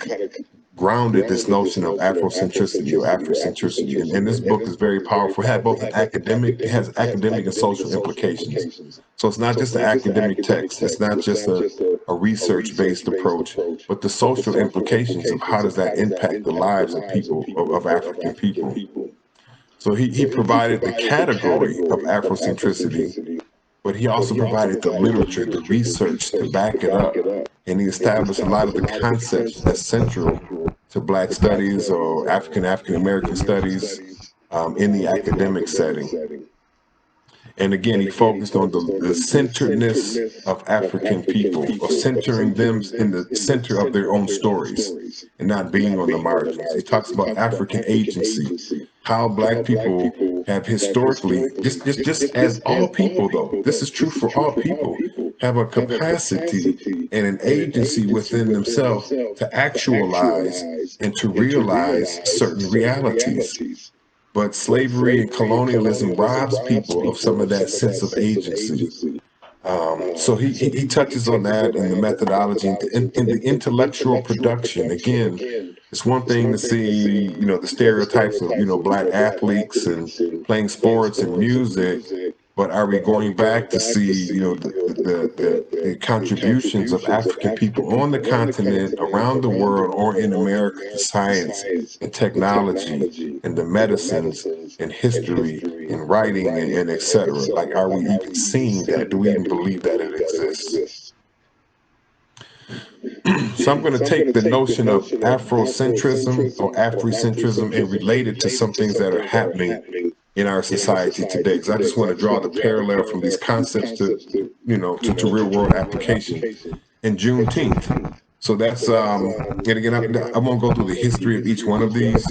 grounded this notion of Afrocentricity or Africentricity. And this book is very powerful. It has academic and social implications. So it's not just an academic text. It's not just a research-based approach, but the social implications of how does that impact the lives of people, of African people. So he provided the category of Afrocentricity, but he also provided the literature, the research to back it up. And he established a lot of the concepts that's central to Black studies or African American studies in the academic setting. And again, he focused on the centeredness of African people, or centering them in the center of their own stories and not being on the margins. He talks about African agency, how Black people have historically, just as all people though, this is true for all people, have a capacity and an agency within themselves to actualize and to realize certain realities. But slavery and colonialism robs people of some of that sense of agency. So he touches on that and the methodology and the intellectual production. Again, it's one thing to see, the stereotypes of, Black athletes and playing sports and music, but are we going back to see, the contributions of African people on the continent, around the world, or in America to science and technology and the medicines and history and writing and et cetera? Like, are we even seeing that? Do we even believe that it exists? So I'm going to take the notion of Afrocentrism or Africentrism and relate it to some things that are happening in our society today, because I just want to draw the parallel from these concepts to real world application. And Juneteenth. So that's and again, I won't go through the history of each one of these,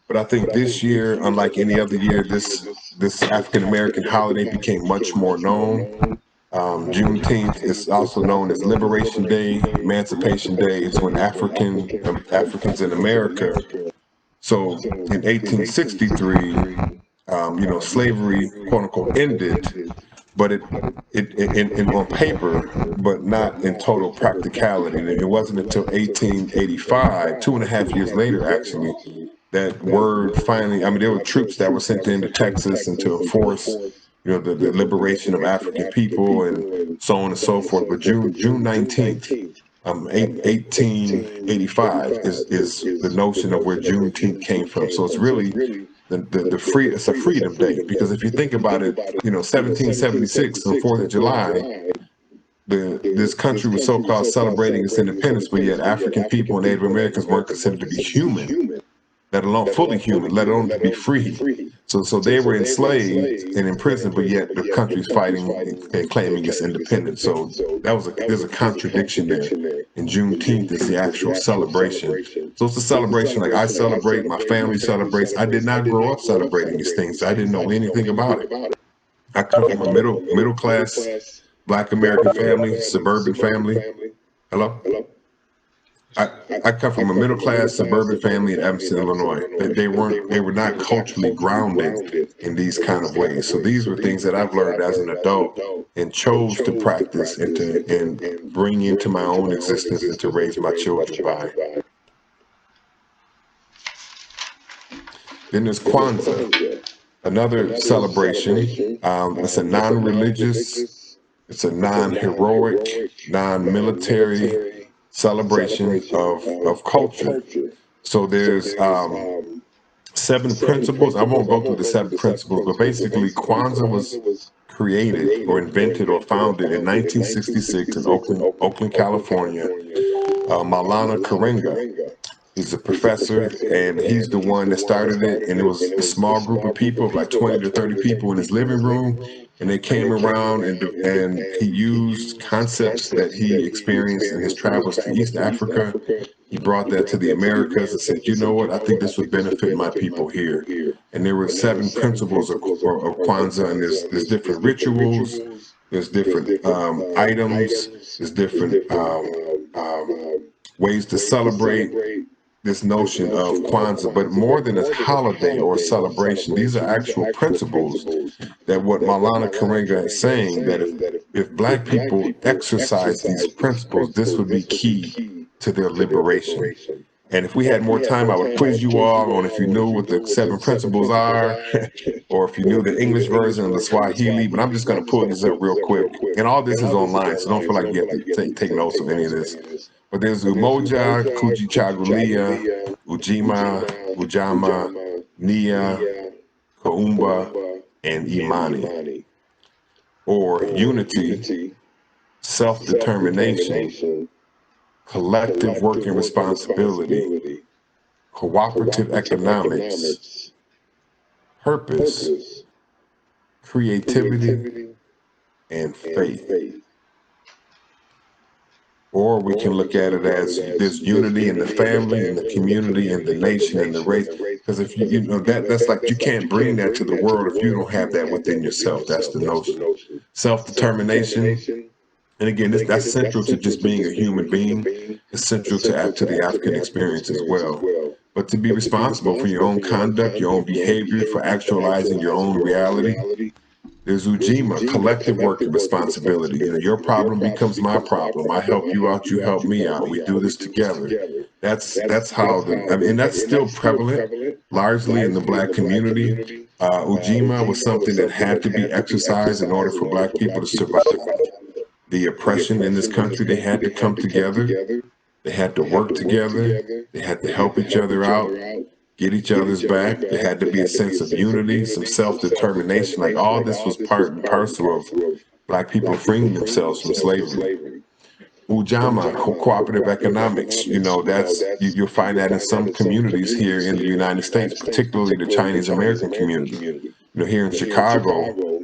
but I think this year, unlike any other year, this African American holiday became much more known. Juneteenth is also known as Liberation Day, Emancipation Day. It's when Africans in America. So in 1863, slavery, quote unquote, ended, but it on paper, but not in total practicality. It wasn't until 1885, 2.5 years later, actually, that word finally. I mean, there were troops that were sent into Texas and to enforce, the liberation of African people and so on and so forth. But June 19th 1885 is the notion of where Juneteenth came from. So it's really it's a freedom day, because if you think about it, 1776 on 4th of July, this country was so-called celebrating its independence, but yet African people and Native Americans weren't considered to be human, let alone fully human, let alone to be free. So they were enslaved and imprisoned, but yet the country's fighting and claiming its independence. So there's a contradiction there. And Juneteenth is the actual celebration. So it's a celebration like I celebrate, my family celebrates. I did not grow up celebrating these things. I didn't know anything about it. I come from a middle class Black American family, suburban family. Hello? I come from a middle class suburban family in Evanston, Illinois. They were not culturally grounded in these kind of ways. So these were things that I've learned as an adult and chose to practice and bring into my own existence and to raise my children by. Then there's Kwanzaa, another celebration. It's a non-religious, it's a non-heroic, non-military celebration of culture. So there's 7 principles. I won't go through the 7 principles, but basically Kwanzaa was created or invented or founded in 1966 in Oakland, California. Maulana Karenga, he's a professor, and he's the one that started it. And it was a small group of people, of like 20 to 30 people in his living room. And they came around and he used concepts that he experienced in his travels to East Africa. He brought that to the Americas and said, you know what, I think this would benefit my people here. And there were 7 principles of Kwanzaa, and there's different rituals, there's different items, there's different ways to celebrate this notion of Kwanzaa. But more than a holiday or a celebration, these are actual principles that what Maulana Karenga is saying, that if Black people exercise these principles, this would be key to their liberation. And if we had more time, I would quiz you all on if you knew what the 7 principles are, or if you knew the English version of the Swahili, but I'm just going to pull this up real quick. And all this is online, so don't feel like you have to take notes of any of this. But there's Umoja, Kujichagulia, Ujima, Ujama, Nia, Kaumba, and Imani. Or unity, self-determination, collective working responsibility, cooperative economics, purpose, creativity, and faith. Or we can look at it as there's unity in the family, in the community, in the nation, in the race. Because if you know that's like you can't bring that to the world if you don't have that within yourself. That's the notion. Self-determination. And again, that's central to just being a human being. It's central to the African experience as well. But to be responsible for your own conduct, your own behavior, for actualizing your own reality. There's Ujima, collective work and responsibility. Your problem becomes my problem. I help you out, you help me out. We do this together. That's how and that's still prevalent, largely in the Black community. Ujima was something that had to be exercised in order for Black people to survive the oppression in this country. They had to come together. They had to work together. They had to help each other out, get each other's back. There had to be a sense of unity, some self-determination. Like all this was part and parcel of Black people freeing themselves from slavery. Ujama, cooperative economics, you'll find that in some communities here in the United States, particularly the Chinese American community. Here in Chicago,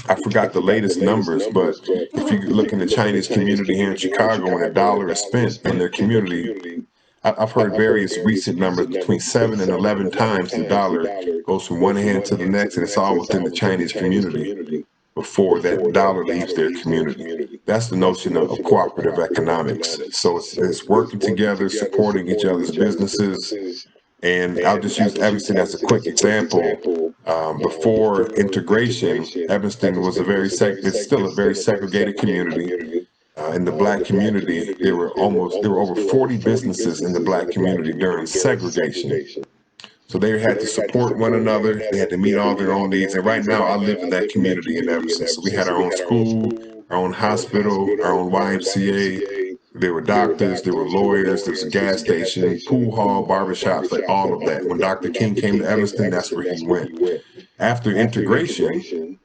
I forgot the latest numbers, but if you look in the Chinese community here in Chicago, when $1 is spent in their community, I've heard various recent numbers between 7 and 11 times the dollar goes from one hand to the next, and it's all within the Chinese community before that dollar leaves their community. That's the notion of cooperative economics. So it's working together, supporting each other's businesses. And I'll just use Evanston as a quick example. Before integration, Evanston was it's still a very segregated community. In the Black community, there were over 40 businesses in the Black community during segregation. So they had to support one another. They had to meet all their own needs. And right now, I live in that community in Evanston. So we had our own school, our own hospital, our own YMCA, There were doctors, there were lawyers, there was a gas station, pool hall, barbershops, like all of that. When Dr. King came to Evanston, that's where he went. After integration,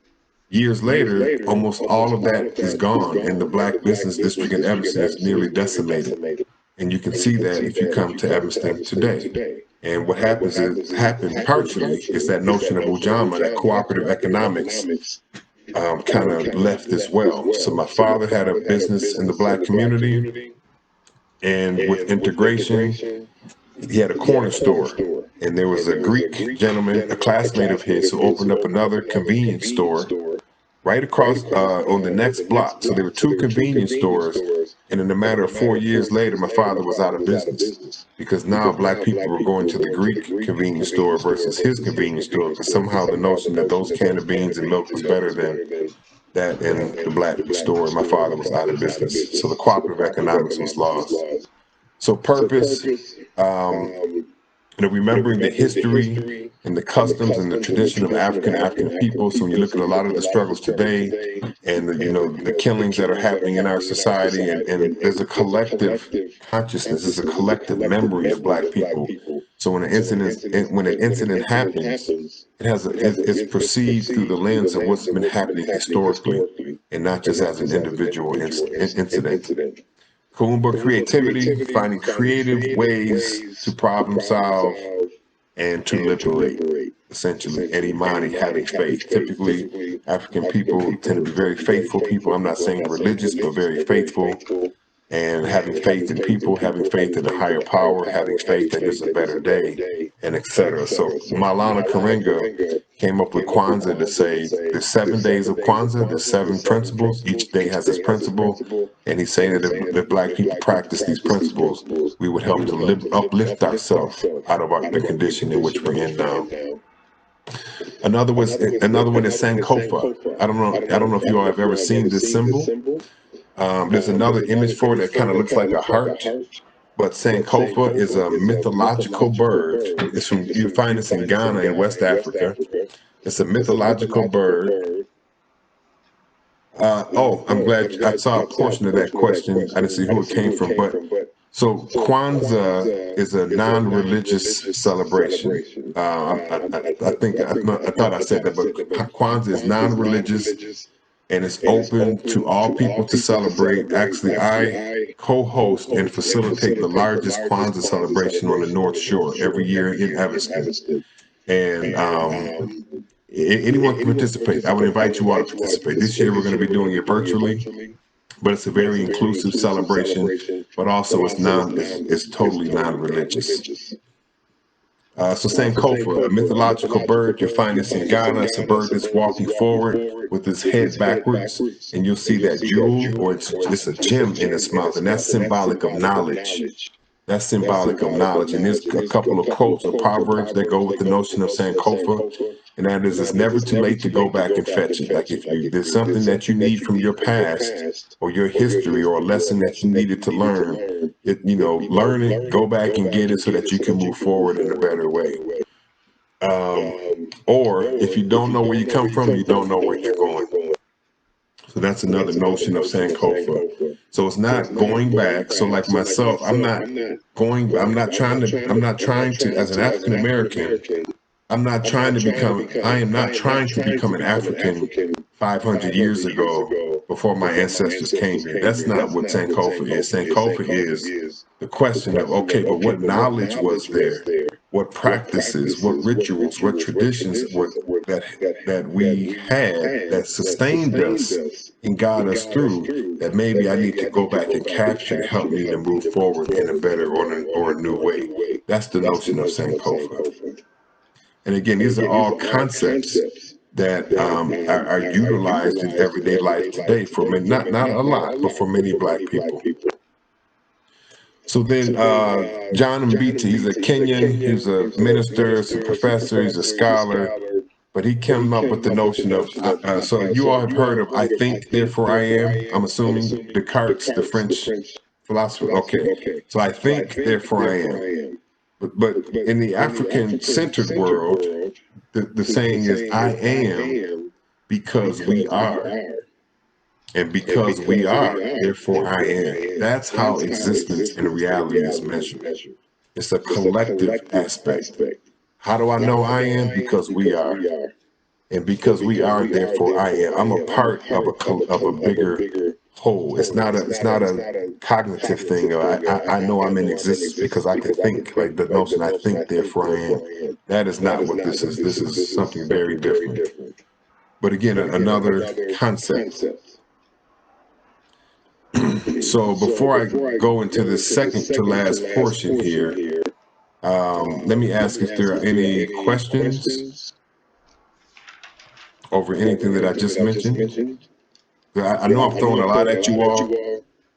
years later, almost all of that is gone, and the Black business district in Evanston is nearly decimated. And you can see that if you come to Evanston today. And what happened partially is that notion of Ujamaa, that cooperative economics, kind of left as well. So my father had a business in the Black community, and with integration, he had a corner store. And there was a Greek gentleman, a classmate of his, who opened up another convenience store right across on the next block. So there were two convenience stores, and in a matter of 4 years later, my father was out of business because now Black people were going to the Greek convenience store versus his convenience store, because somehow the notion that those can of beans and milk was better than that in the Black store, my father was out of business. So the cooperative economics was lost. So purpose, remembering the history and the customs and the tradition of African people. So when you look at a lot of the struggles today and the killings that are happening in our society, and there's a collective consciousness, there's a collective memory of Black people. So when an incident happens, it's perceived through the lens of what's been happening historically, and not just as an individual incident. Kuumba creativity, finding creative ways to problem solve and to liberate, essentially. And Imani, having faith. Typically, African people tend to be very faithful people. I'm not saying religious, but very faithful. And having faith in people, having faith in a higher power, having faith that there's a better day, and etc. So Maulana Karenga came up with Kwanzaa to say there's 7 days of Kwanzaa, there's 7 principles, each day has its principle, and he's saying that if Black people practice these principles, we would help to uplift ourselves out of the condition in which we're in now. Another one is Sankofa. I don't know if you all have ever seen this symbol. There's another image for it that kind of looks like a heart, but Sankofa is a mythological bird. You find this in Ghana in West Africa. It's a mythological bird. I'm glad I saw a portion of that question. I didn't see who it came from, but so Kwanzaa is a non-religious celebration. I thought I said that, but Kwanzaa is non-religious, and it's open to all people to celebrate. Actually, I co-host and facilitate the largest Kwanzaa celebration on the North Shore every year in Evanston. And anyone can participate. I would invite you all to participate. This year, we're going to be doing it virtually, but it's a very inclusive celebration, but also it's totally non-religious. So Sankofa, a mythological bird, you'll find this in Ghana. It's a bird that's walking forward with its head backwards, and you'll see that jewel, or it's a gem in its mouth, and that's symbolic of knowledge. That's symbolic of knowledge. And there's a couple of quotes or proverbs that go with the notion of Sankofa, and that is, it's never too late to go back and fetch it. Like if there's something that you need from your past or your history or a lesson that you needed to learn, learn it, go back and get it so that you can move forward in a better way. Or if you don't know where you come from, you don't know where you're going. So that's another notion of Sankofa. So it's not going back. So like myself, I'm not trying to, as an African American, I am not trying to become an African 500 years ago before my ancestors came here. That's not what Sankofa is. Sankofa is the question of, okay, but what knowledge was there? What practices, what rituals, what traditions that we had that sustained us and got us through, that maybe I need to go back and capture to help me to move forward in a better or a new way. That's the notion of Sankofa. And again, these are all concepts that are utilized in everyday life today for many, not a lot, but for many Black people. So then John Mbiti, he's a Kenyan, he's a minister, he's a professor, he's a scholar, but he came up with the notion of, so you all have heard of I think, therefore I am, I'm assuming, Descartes, the French philosopher. Okay, so I think, therefore I am. But in the African-centered world, the saying is, I am because we are. And because we are, therefore I am. That's how existence and reality is measured. It's a collective aspect. How do I know I am? Because we are. And because we are, therefore I am. I'm a part of a bigger whole. It's not a cognitive thing. I know I'm in existence because I can think. Like the notion I think, therefore I am. That is not what this is. This is something very different. But again, another concept. So before I go into the second to last portion here, let me ask if there are any questions over anything that I just mentioned. I know I'm throwing a lot at you all,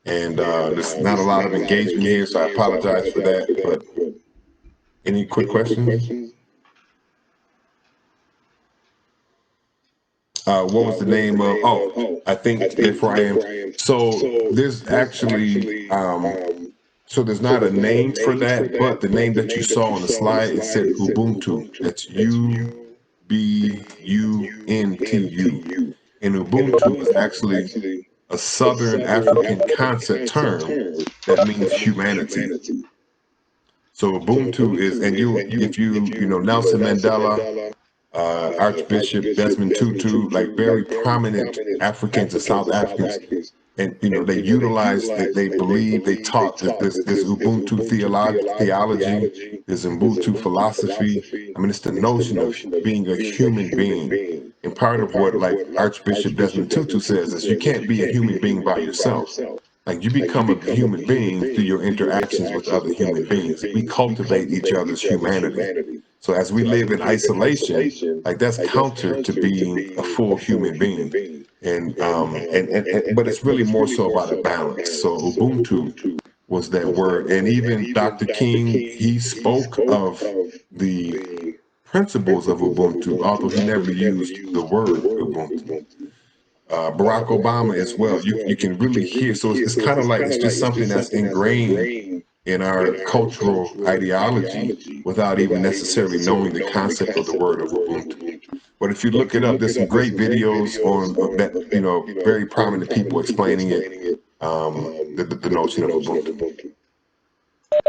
and there's not a lot of engagement here, so I apologize for that. But any quick questions? What was the name of? Oh, I think therefore I am. So there's actually so there's not a name for that, but the name that you saw on the slide, it said Ubuntu. That's UBUNTU. And Ubuntu is actually a Southern African concept term that means humanity. So Ubuntu is, and if you know Nelson Mandela, Archbishop Desmond Tutu, like very prominent Africans and South Africans, and they utilize, they believe, they taught that this Ubuntu theology, this Ubuntu philosophy. I mean, it's the notion of being a human being. And part of what like Archbishop Desmond Tutu says is you can't be a human being by yourself. Like you become a human being through your interactions with other human beings. We cultivate each other's humanity. So as we live in isolation, like that's counter to being a full human being. And but it's really more so about a balance. So Ubuntu was that word. And even Dr. King, he spoke of the principles of Ubuntu, although he never used the word Ubuntu. Barack Obama as well. You can really hear. So it's kind of like it's just something that's ingrained in our cultural ideology without even necessarily knowing the concept of the word of Ubuntu. But if you look it up, there's some great videos on that, very prominent people explaining it, the notion of Ubuntu.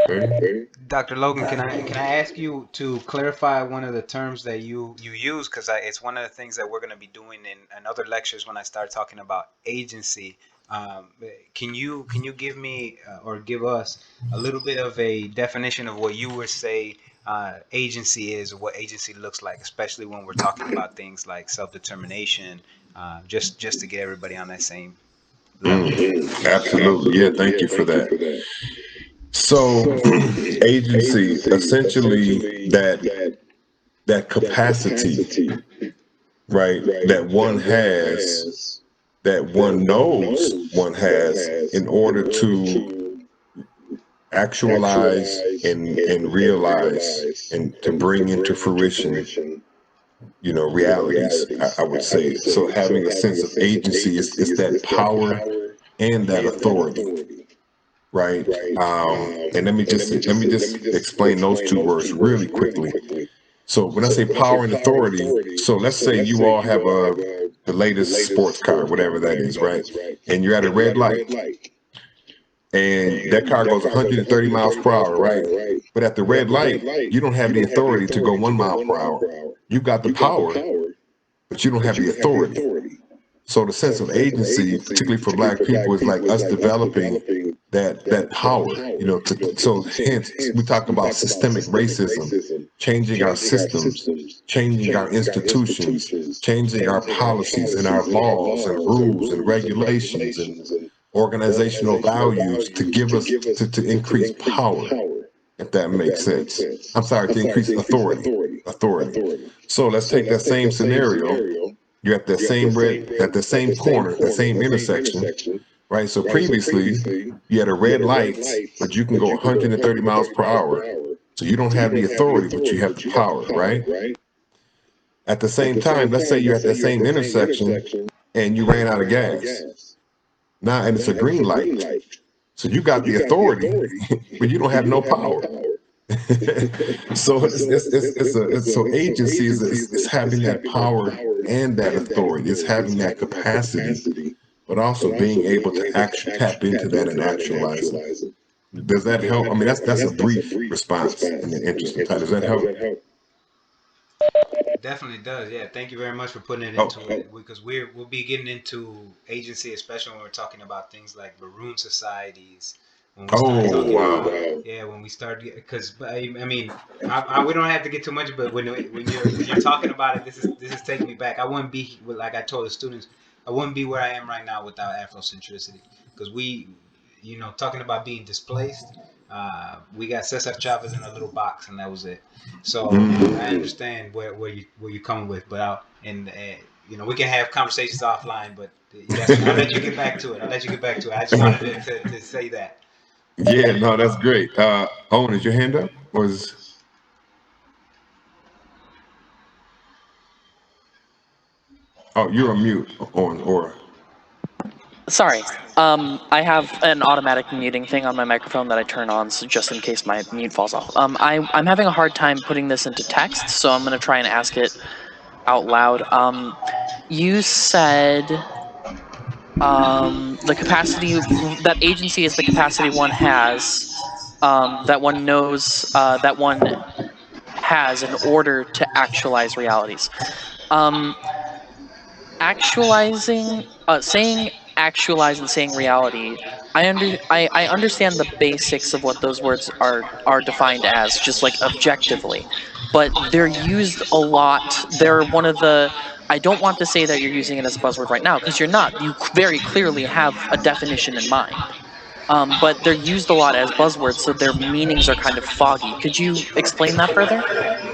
Okay. Dr. Logan, can I ask you to clarify one of the terms that you use, because it's one of the things that we're going to be doing in other lectures when I start talking about agency. Can you give me or give us a little bit of a definition of what you would say agency is, or what agency looks like, especially when we're talking about things like self-determination, just to get everybody on that same level. Absolutely. Yeah, thank you for that. So agency, essentially that capacity, right, that one has, that one knows one has in order to actualize and realize and to bring into fruition, realities, I would say. So having a sense of agency is that power and that authority. Right. And let me just explain those two words really quickly. So when I say power and authority, so let's say you all have the latest sports car, whatever that is, right? And you're at a red light, and that car goes 130 miles per hour, right? But at the red light, you don't have the authority to go 1 mile per hour. You've got the power, but you don't have the authority. So the sense of agency, particularly for Black people, is like us developing that power, so hence we talk about systemic racism, changing our systems, changing our institutions, changing our policies and our laws and rules and regulations and organizational values to give us to increase power, if that makes sense. I'm sorry, to increase authority. So let's take that same scenario. You're at at the same corner, the same intersection, right? So previously you had a red light, but you can go 130 miles per hour. So you don't have the authority, but you have the power, right? At the same time, let's say you're at the same intersection and you ran out of gas. Now, and it's a green light. So you got the authority, but you don't have no power. So so agency is having that power and that authority. It's having that capacity but also being able to actually tap into that and actualize it. Does that help? I mean, that's a brief response in the interest of time. Does that help? Definitely does. Yeah. Thank you very much for putting it Oh, into it because we'll be getting into agency, especially when we're talking about things like maroon societies. When we start oh, talking wow. about yeah, when we start because I mean we don't have to get too much, but when you're talking about it, this is taking me back. I wouldn't be like I told the students, I wouldn't be where I am right now without Afrocentricity because talking about being displaced. We got Cesar Chavez in a little box, and that was it. So I Mm. understand where you're coming with, but we can have conversations offline. But yes, I'll let you get back to it. I'll let you get back to it. I just wanted to say that. Yeah, no, that's great. Owen, is your hand up? Or is you're on mute, Owen, or Sorry. I have an automatic muting thing on my microphone that I turn on, so just in case my mute falls off. I'm having a hard time putting this into text, so I'm going to try and ask it out loud. You said the capacity that agency is the capacity one has, that one knows, that one has in order to actualize realities. Actualizing, saying actualize and saying reality, I understand the basics of what those words are defined as, just like objectively, but they're used a lot. They're one of the, I don't want to say that you're using it as a buzzword right now, because you're not. You very clearly have a definition in mind. But they're used a lot as buzzwords, so their meanings are kind of foggy. Could you explain that further?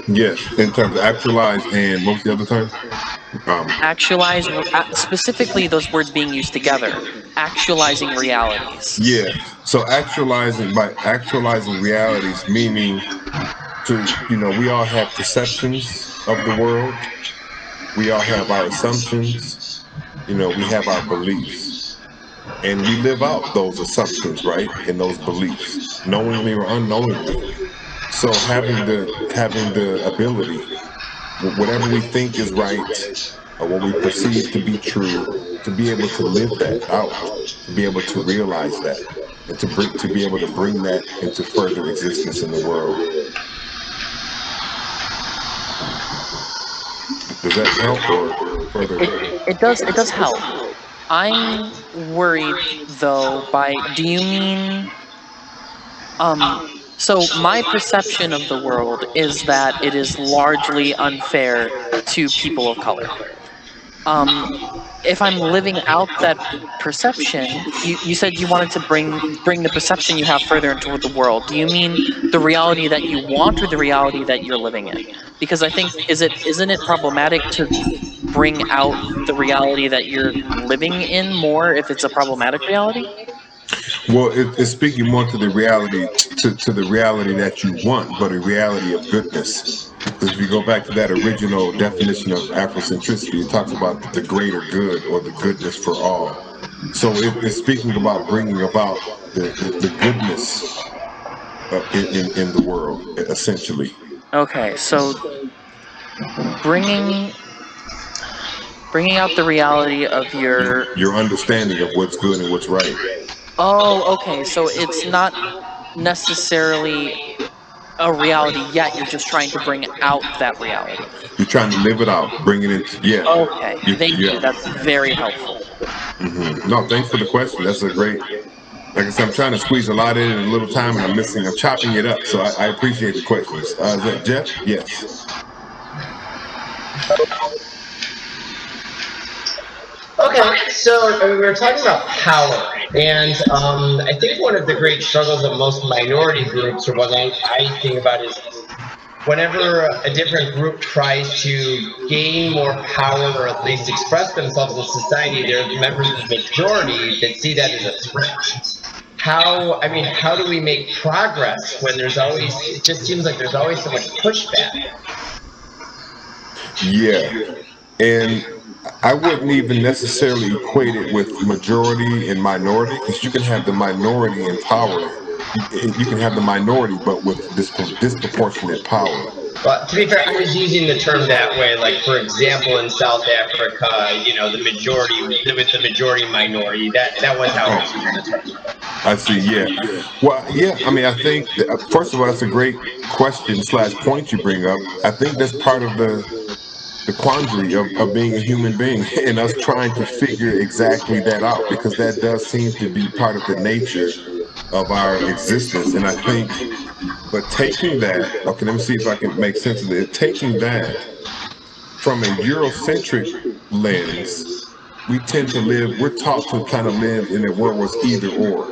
yes, in terms of actualize and what was the other term? Actualize, specifically those words being used together, actualizing realities. Yeah. So actualizing realities, meaning we all have perceptions of the world. We all have our assumptions. We have our beliefs. And we live out those assumptions, right? And those beliefs, knowingly or unknowingly. So having the ability, whatever we think is right, or what we perceive to be true, to be able to live that out, to be able to realize that, and to be able to bring that into further existence in the world. Does that help or further? It does help. I'm worried though by, do you mean, so my perception of the world is that it is largely unfair to people of color. If I'm living out that perception, you said you wanted to bring the perception you have further into the world. Do you mean the reality that you want or the reality that you're living in? Because I think, isn't it problematic to bring out the reality that you're living in more if it's a problematic reality? Well, it's speaking more to the reality, to the reality that you want, but a reality of goodness. Because if you go back to that original definition of Afrocentricity, it talks about the greater good or the goodness for all. So it's speaking about bringing about the goodness in the world, essentially. Okay, so bringing bringing out the reality of your, Your understanding of what's good and what's right. oh, okay, so it's not necessarily a reality yet, you're just trying to bring out that reality. You're trying to live it out, bring it into, yeah. Okay, thank you, Yeah. that's very helpful. No, thanks for the question. That's a great, like I said, I'm trying to squeeze a lot in a little time and I'm chopping it up. So I appreciate the questions. Is that Jeff? Yes. Okay, so we were talking about power, and I think one of the great struggles of most minority groups, or what I think about, is whenever a different group tries to gain more power or at least express themselves in society, there's members of the majority that see that as a threat. How do we make progress when it just seems like there's always so much pushback? Yeah. And I wouldn't even necessarily equate it with majority and minority, because you can have the minority in power. You can have the minority, but with disproportionate power. Well, to be fair, I was using the term that way. Like, for example, in South Africa, the majority with the majority minority. That was how I was using the term. I see. Yeah. Well, yeah. I mean, I think first of all, that's a great question / point you bring up. I think that's part of the quandary of being a human being and us trying to figure exactly that out, because that does seem to be part of the nature of our existence. And I think, but taking that, okay, let me see if I can make sense of it. Taking that from a Eurocentric lens, we tend to live, we're taught to kind of live in a world where it's either or.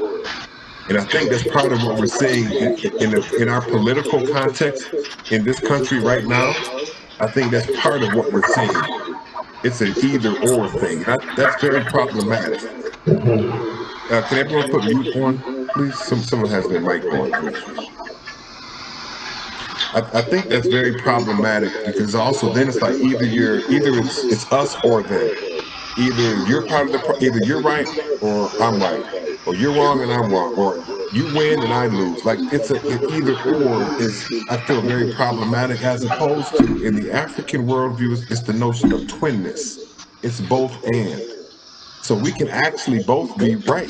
And I think that's part of what we're seeing in our political context in this country right now. I think that's part of what we're seeing. It's an either or thing. That's very problematic. Can everyone put mute on, please? Someone has their mic on. I think that's very problematic, because also then it's like either it's us or them. Either you're part of either you're right or I'm right, or you're wrong and I'm wrong, or you win and I lose. Like it's an either or is, I feel, very problematic, as opposed to in the African worldview, it's the notion of twinness. It's both and. So we can actually both be right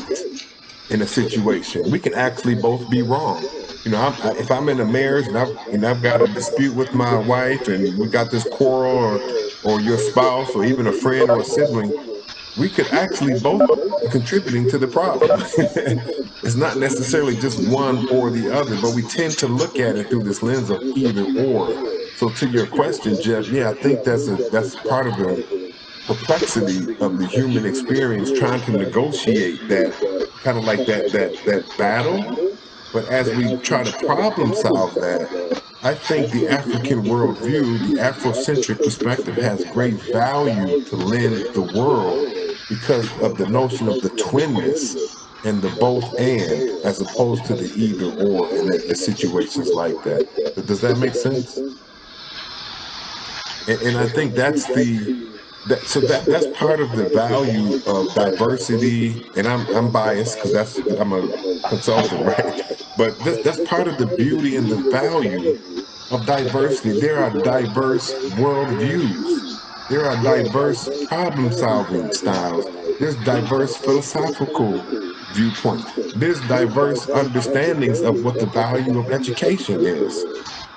in a situation. We can actually both be wrong. If I'm in a marriage and I've got a dispute with my wife and we got this quarrel, or your spouse, or even a friend or a sibling, we could actually both be contributing to the problem. It's not necessarily just one or the other, but we tend to look at it through this lens of either or. So to your question, Jeff, yeah, I think that's part of the perplexity of the human experience, trying to negotiate that kind of like that battle. But as we try to problem solve that, I think the African worldview, the Afrocentric perspective, has great value to lend the world, because of the notion of the twinness and the both and, as opposed to the either or in the situations like that. Does that make sense? And I think that's that's part of the value of diversity. And I'm biased because I'm a consultant, right? But that's part of the beauty and the value of diversity. There are diverse worldviews. There are diverse problem-solving styles. There's diverse philosophical viewpoints. There's diverse understandings of what the value of education is.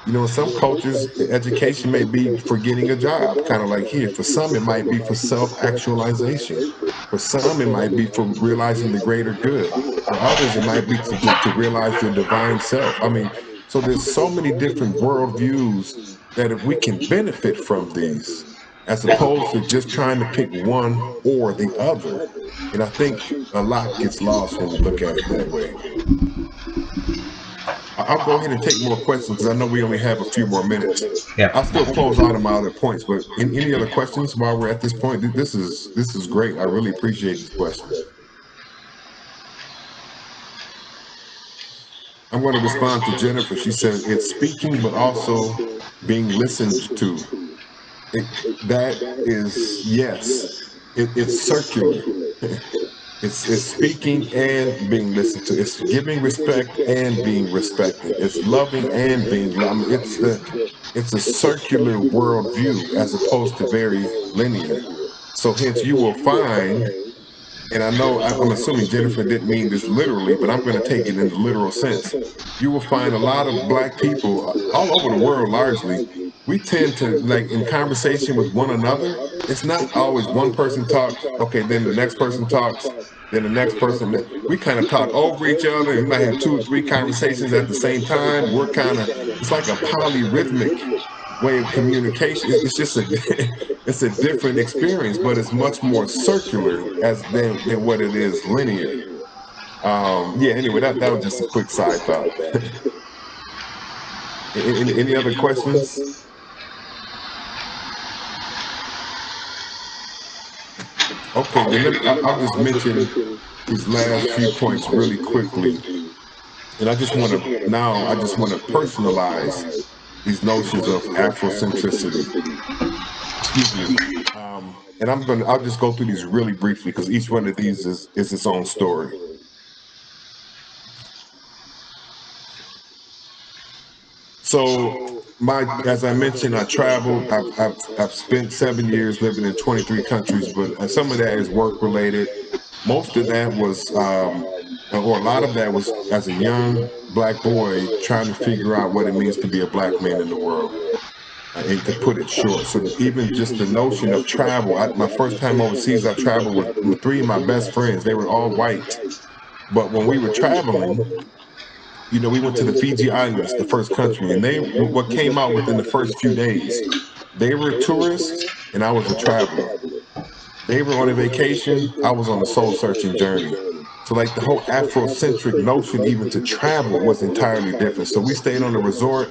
In some cultures, education may be for getting a job, kind of like here. For some, it might be for self-actualization. For some, it might be for realizing the greater good. For others, it might be to realize their divine self. I mean, so there's so many different worldviews that if we can benefit from these, as opposed to just trying to pick one or the other. And I think a lot gets lost when we look at it that way. I'll go ahead and take more questions, because I know we only have a few more minutes. Yeah. I'll still close out on my other points, but any other questions while we're at this point? This is great. I really appreciate these questions. I'm going to respond to Jennifer. She said it's speaking, but also being listened to. That is, yes, it's circular. It's speaking and being listened to. It's giving respect and being respected. It's loving and being loved. It's a circular worldview, as opposed to very linear. So hence you will find, and I know I'm assuming Jennifer didn't mean this literally, but I'm going to take it in the literal sense. You will find a lot of Black people all over the world, largely, we tend to, like, in conversation with one another, it's not always one person talks, okay, then the next person talks, then the next person. We kind of talk over each other, and we might have 2 or 3 conversations at the same time. It's like a polyrhythmic way of communication. It's just it's a different experience, but it's much more circular than what it is linear. Yeah, anyway, that was just a quick side thought. Any other questions? Okay, then I'll just mention these last few points really quickly. And I just want to personalize these notions of Afrocentricity. Excuse me. And I'll just go through these really briefly, because each one of these is its own story. So As I mentioned, I traveled. I've spent 7 years living in 23 countries, but some of that is work related. Most of that was, or a lot of that was, as a young black boy trying to figure out what it means to be a black man in the world. And to put it short, so even just the notion of travel. My first time overseas, I traveled with three of my best friends. They were all white, but when we were traveling, we went to the Fiji Islands, the first country, and what came out within the first few days, they were tourists and I was a traveler. They were on a vacation, I was on a soul searching journey. So like the whole Afrocentric notion even to travel was entirely different. So we stayed on a resort.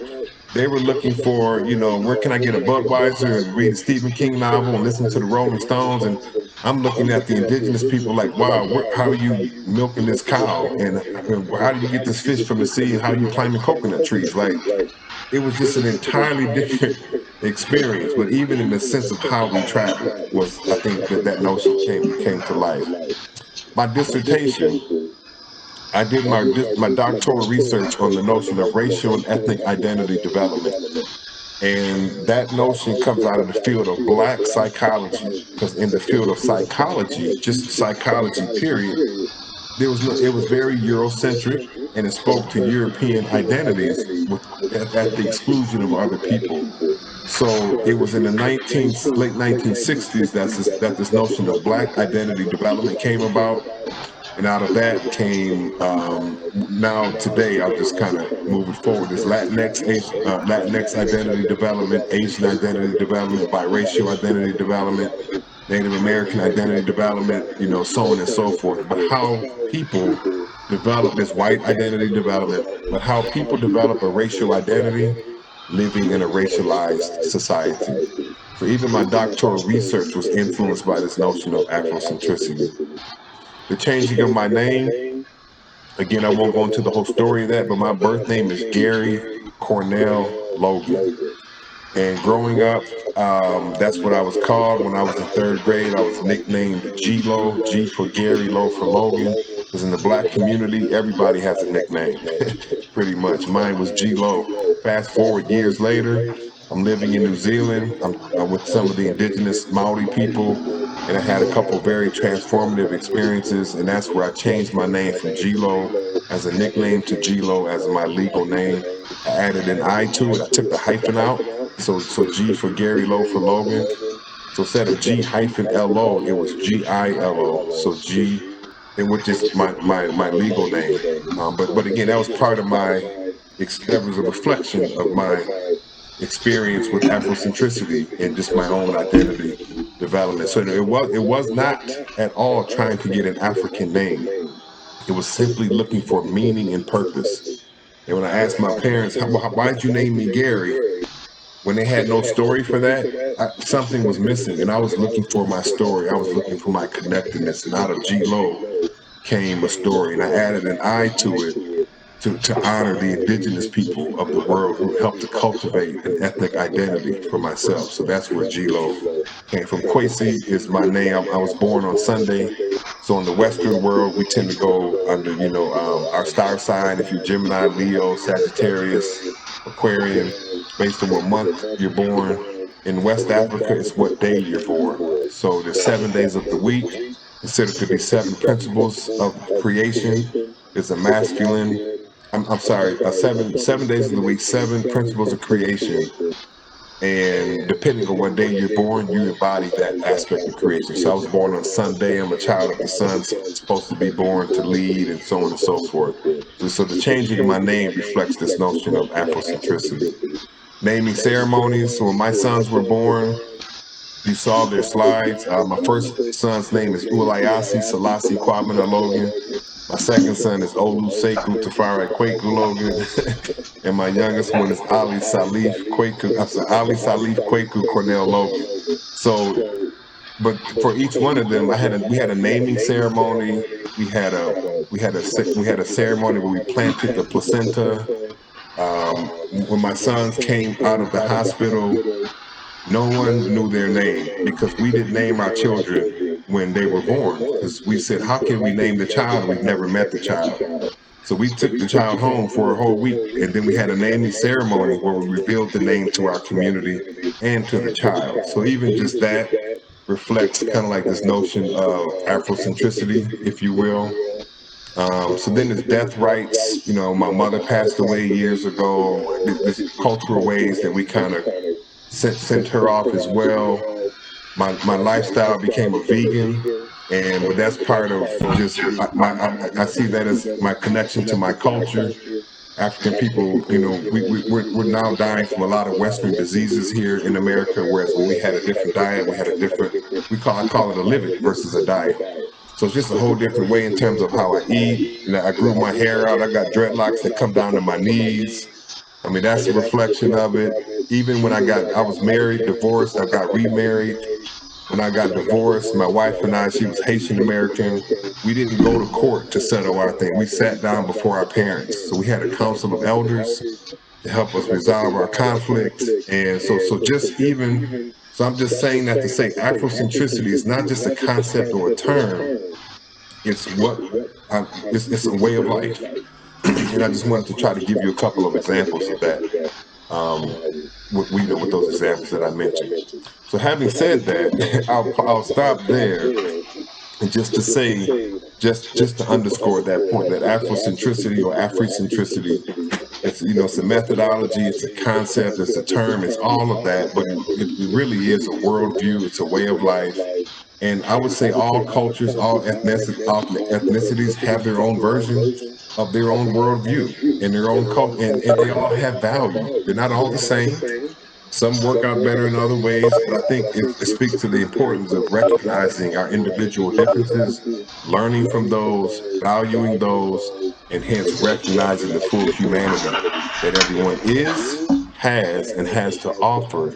They were looking for, where can I get a Budweiser and read a Stephen King novel and listen to the Rolling Stones. And I'm looking at the indigenous people like, wow, how are you milking this cow? And how do you get this fish from the sea? And how are you climbing coconut trees? Like, it was just an entirely different experience. But even in the sense of how we travel was, I think that notion came to life. My dissertation, I did my doctoral research on the notion of racial and ethnic identity development. And that notion comes out of the field of Black psychology, because in the field of psychology, just psychology, period, it was very Eurocentric, and it spoke to European identities at the exclusion of other people. So it was in the late 1960s that this notion of Black identity development came about. And out of that came, now today, I'll just kind of move it forward, is Latinx identity development, Asian identity development, biracial identity development, Native American identity development, so on and so forth. But how people develop this white identity development, but how people develop a racial identity living in a racialized society. So even my doctoral research was influenced by this notion of Afrocentricity. The changing of my name, again, I won't go into the whole story of that, but my birth name is Gary Cornell Logan. And growing up, that's what I was called. When I was in third grade, I was nicknamed Gilo, G for Gary, Lo for Logan. Because in the Black community, everybody has a nickname, pretty much. Mine was Gilo. Fast forward years later, I'm living in New Zealand. I'm with some of the indigenous Maori people, and I had a couple very transformative experiences, and that's where I changed my name from Gilo as a nickname to Gilo as my legal name. I added an I to it. I took the hyphen out. So G for Gary, Lo for Logan. So instead of G-L-O, it was G-I-L-O. So G, which is my legal name. But again, that was part of that was a reflection of my experience with Afrocentricity and just my own identity development. So it was not at all trying to get an African name. It was simply looking for meaning and purpose. And when I asked my parents, why'd you name me Gary? When they had no story for that, something was missing, and I was looking for my story. I was looking for my connectedness, and out of Gilo came a story, and I added an I to it to honor the indigenous people of the world who helped to cultivate an ethnic identity for myself. So that's where Gilo came from. Kwesi is my name. I was born on Sunday. So in the Western world, we tend to go under, our star sign. If you're Gemini, Leo, Sagittarius, Aquarian, based on what month you're born. In West Africa, it's what day you're born. So there's 7 days of the week, considered to be 7 principles of creation. It's a masculine. I'm sorry, 7 days of the week, 7 principles of creation. And depending on what day you're born, you embody that aspect of creation. So I was born on Sunday. I'm a child of the sun, supposed to be born to lead, and so on and so forth. So the changing of my name reflects this notion of Afrocentricity. Naming ceremonies. So when my sons were born, you saw their slides. My first son's name is Ulayasi Selassie Kwabena Logan. My second son is Olu Seku Tafari Kwaku Logan. And my youngest one is Ali Salif Kwaku Cornell Logan. So, but for each one of them, we had a naming ceremony. We had a ceremony where we planted the placenta. When my sons came out of the hospital, no one knew their name because we didn't name our children when they were born, because we said, how can we name the child? We've never met the child. So we took the child home for a whole week, and then we had a naming ceremony where we revealed the name to our community and to the child. So even just that reflects kind of like this notion of Afrocentricity, if you will. So then there's death rights. You know, my mother passed away years ago. There's cultural ways that we kind of sent her off as well. My lifestyle became a vegan, and but that's part of just I see that as my connection to my culture. African people, you know, we're now dying from a lot of Western diseases here in America, whereas when we had a different diet, we had a different, I call it a living versus a diet. So it's just a whole different way in terms of how I eat. You know, I grew my hair out. I got dreadlocks that come down to my knees. I mean, that's a reflection of it. Even when I was married, divorced, I got remarried. When I got divorced, my wife and I, she was Haitian American. We didn't go to court to settle our thing. We sat down before our parents. So we had a council of elders to help us resolve our conflicts. And so I'm just saying that to say Afrocentricity is not just a concept or a term. It's it's a way of life. And I just wanted to try to give you a couple of examples of that. With those examples that I mentioned. So having said that, I'll stop there, and just to say, just to underscore that point, that Afrocentricity or Africentricity, it's a methodology, it's a concept, it's a term, it's all of that, but it really is a worldview, it's a way of life. And I would say all cultures, all ethnicities have their own version of their own worldview and their own culture, and they all have value. They're not all the same. Some work out better in other ways, but I think it speaks to the importance of recognizing our individual differences, learning from those, valuing those, and hence recognizing the full humanity that everyone has, and has to offer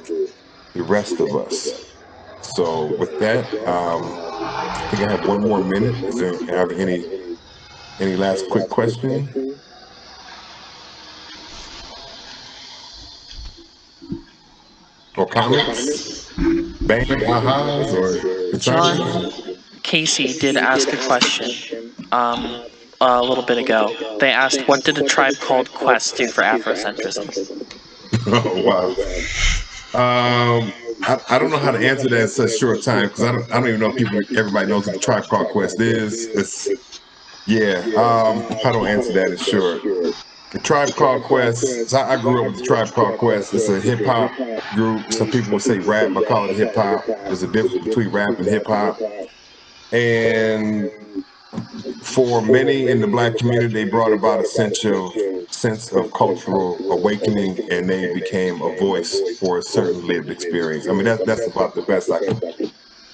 the rest of us. So with that, I think I have one more minute. Have any last quick question? Or comments? Bang, ahas, or John Casey did ask a question a little bit ago. They asked, what did a tribe called Kwesi do for Afrocentrism? Oh, wow. I don't know how to answer that in such short time, because I don't even know if everybody knows what the Tribe Called Quest is. How do I answer that in short? The Tribe Called Quest, so I grew up with the Tribe Called Quest. It's a hip hop group. Some people would say rap, I call it hip hop. There's a difference between rap and hip hop. And for many in the Black community, they brought about a sense of cultural awakening, and they became a voice for a certain lived experience. I mean, that's about the best I can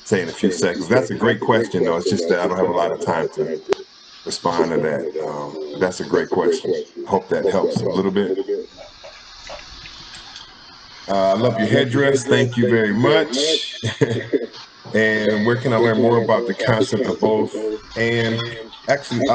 say in a few seconds. That's a great question, though. It's just that I don't have a lot of time to respond to that. That's a great question. Hope that helps a little bit. I love your headdress. Thank you very much. And where can I learn more about the concept of both? And actually,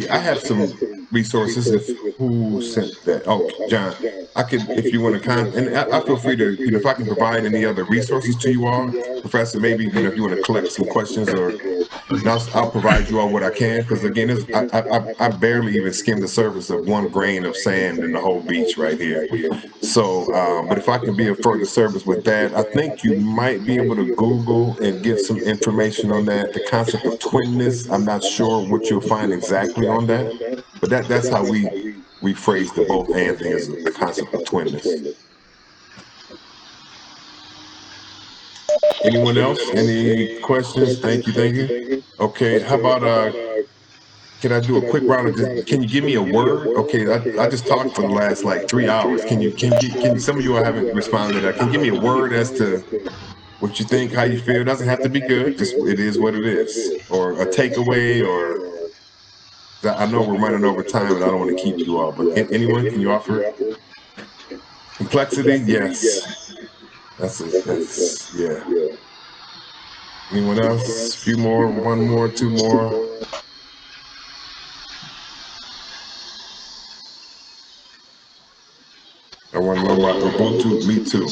I have some resources. Who sent that? Oh, John. I could, if you want to and I feel free to, if I can provide any other resources to you all, Professor. Maybe if you want to collect some questions, or I'll provide you all what I can. Because again, I barely even skim the surface of one grain of sand in the whole beach right here. So, but if I can be of further service with that, I think you might be able to Google and get some information on that. The concept of twinness, I'm not sure what you'll find exactly on that, but that's how we phrase the both and thing, as the concept of twinness. Anyone else? Any questions? Thank you. Okay, how about can I do a quick round of can you give me a word? Okay, I just talked for the last like 3 hours. Can some of you haven't responded to that? Can you give me a word as to what you think, how you feel? It doesn't have to be good, just it is what it is. Or a takeaway, or I know we're running over time and I don't want to keep you all, but anyone, can you offer it? Complexity, yes. That's yeah. Anyone else? A few more, one more, two more. I want to learn about Ubuntu. Me too.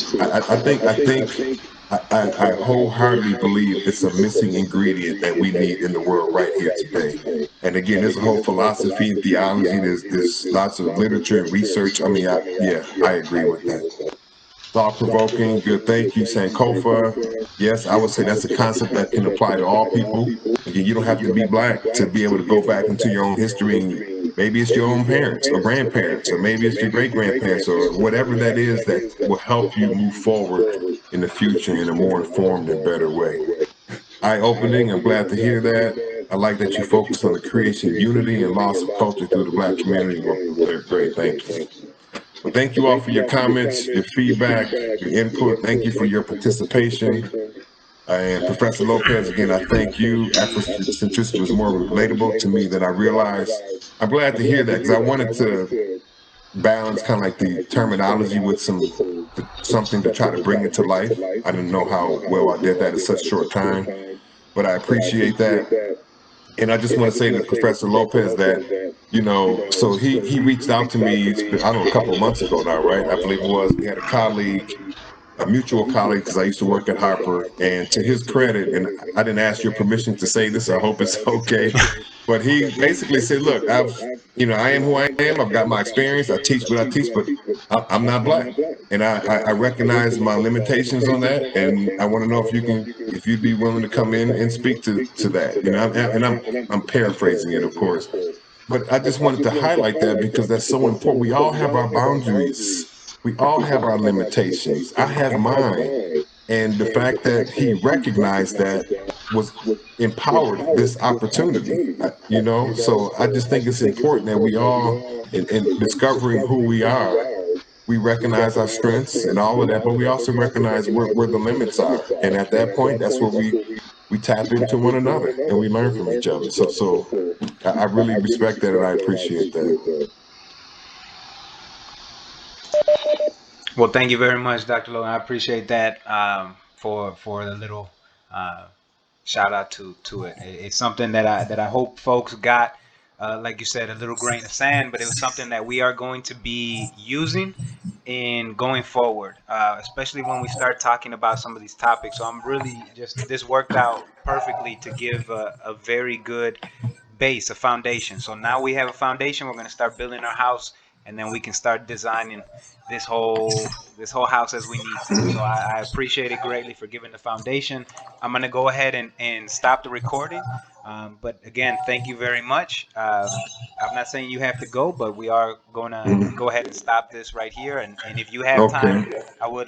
I wholeheartedly believe it's a missing ingredient that we need in the world right here today. And again, there's a whole philosophy and theology. There's lots of literature and research. I mean, I agree with that. Thought provoking. Good. Thank you, Sankofa. Yes, I would say that's a concept that can apply to all people. Again, you don't have to be black to be able to go back into your own history, and maybe it's your own parents or grandparents, or maybe it's your great grandparents, or whatever that is that will help you move forward in the future in a more informed and better way. Eye-opening. I'm glad to hear that. I like that you focus on the creation of unity and loss of culture through the black community. Well, great. Thank you. Well, thank you all for your comments, your feedback, your input. Thank you for your participation. And Professor Lopez, again, I thank you. Afrocentricity was more relatable to me than I realized. I'm glad to hear that, because I wanted to balance kind of like the terminology with something to try to bring it to life. I didn't know how well I did that in such short time, but I appreciate that. And I just want to say to Professor Lopez that, so he reached out to me, it's been, I don't know, a couple of months ago now, right? I believe it was. We had a colleague, a mutual colleague, because I used to work at Harper, and to his credit, and I didn't ask your permission to say this, I hope it's okay, but he basically said, look, I am who I am, I've got my experience, I teach what I teach, but I'm not black. And I recognize my limitations on that, and I want to know if you'd be willing to come in and speak to that, and I'm paraphrasing it, of course, but I just wanted to highlight that because that's so important. We all have our boundaries. We all have our limitations. I have mine. And the fact that he recognized that was empowered this opportunity, So I just think it's important that we all, in discovering who we are, we recognize our strengths and all of that, but we also recognize where the limits are. And at that point, that's where we tap into one another and we learn from each other. So I really respect that and I appreciate that. Well, thank you very much, Dr. Logan. I appreciate that for the little shout out to it. It's something that I hope folks got. Like you said, a little grain of sand, but it was something that we are going to be using in going forward, especially when we start talking about some of these topics. So I'm really just this worked out perfectly to give a very good base, a foundation. So now we have a foundation. We're going to start building our house, and then we can start designing this whole house as we need to. So I appreciate it greatly for giving the foundation. I'm going to go ahead and stop the recording. But again, thank you very much. I'm not saying you have to go, but we are going to go ahead and stop this right here. And if you have time, I would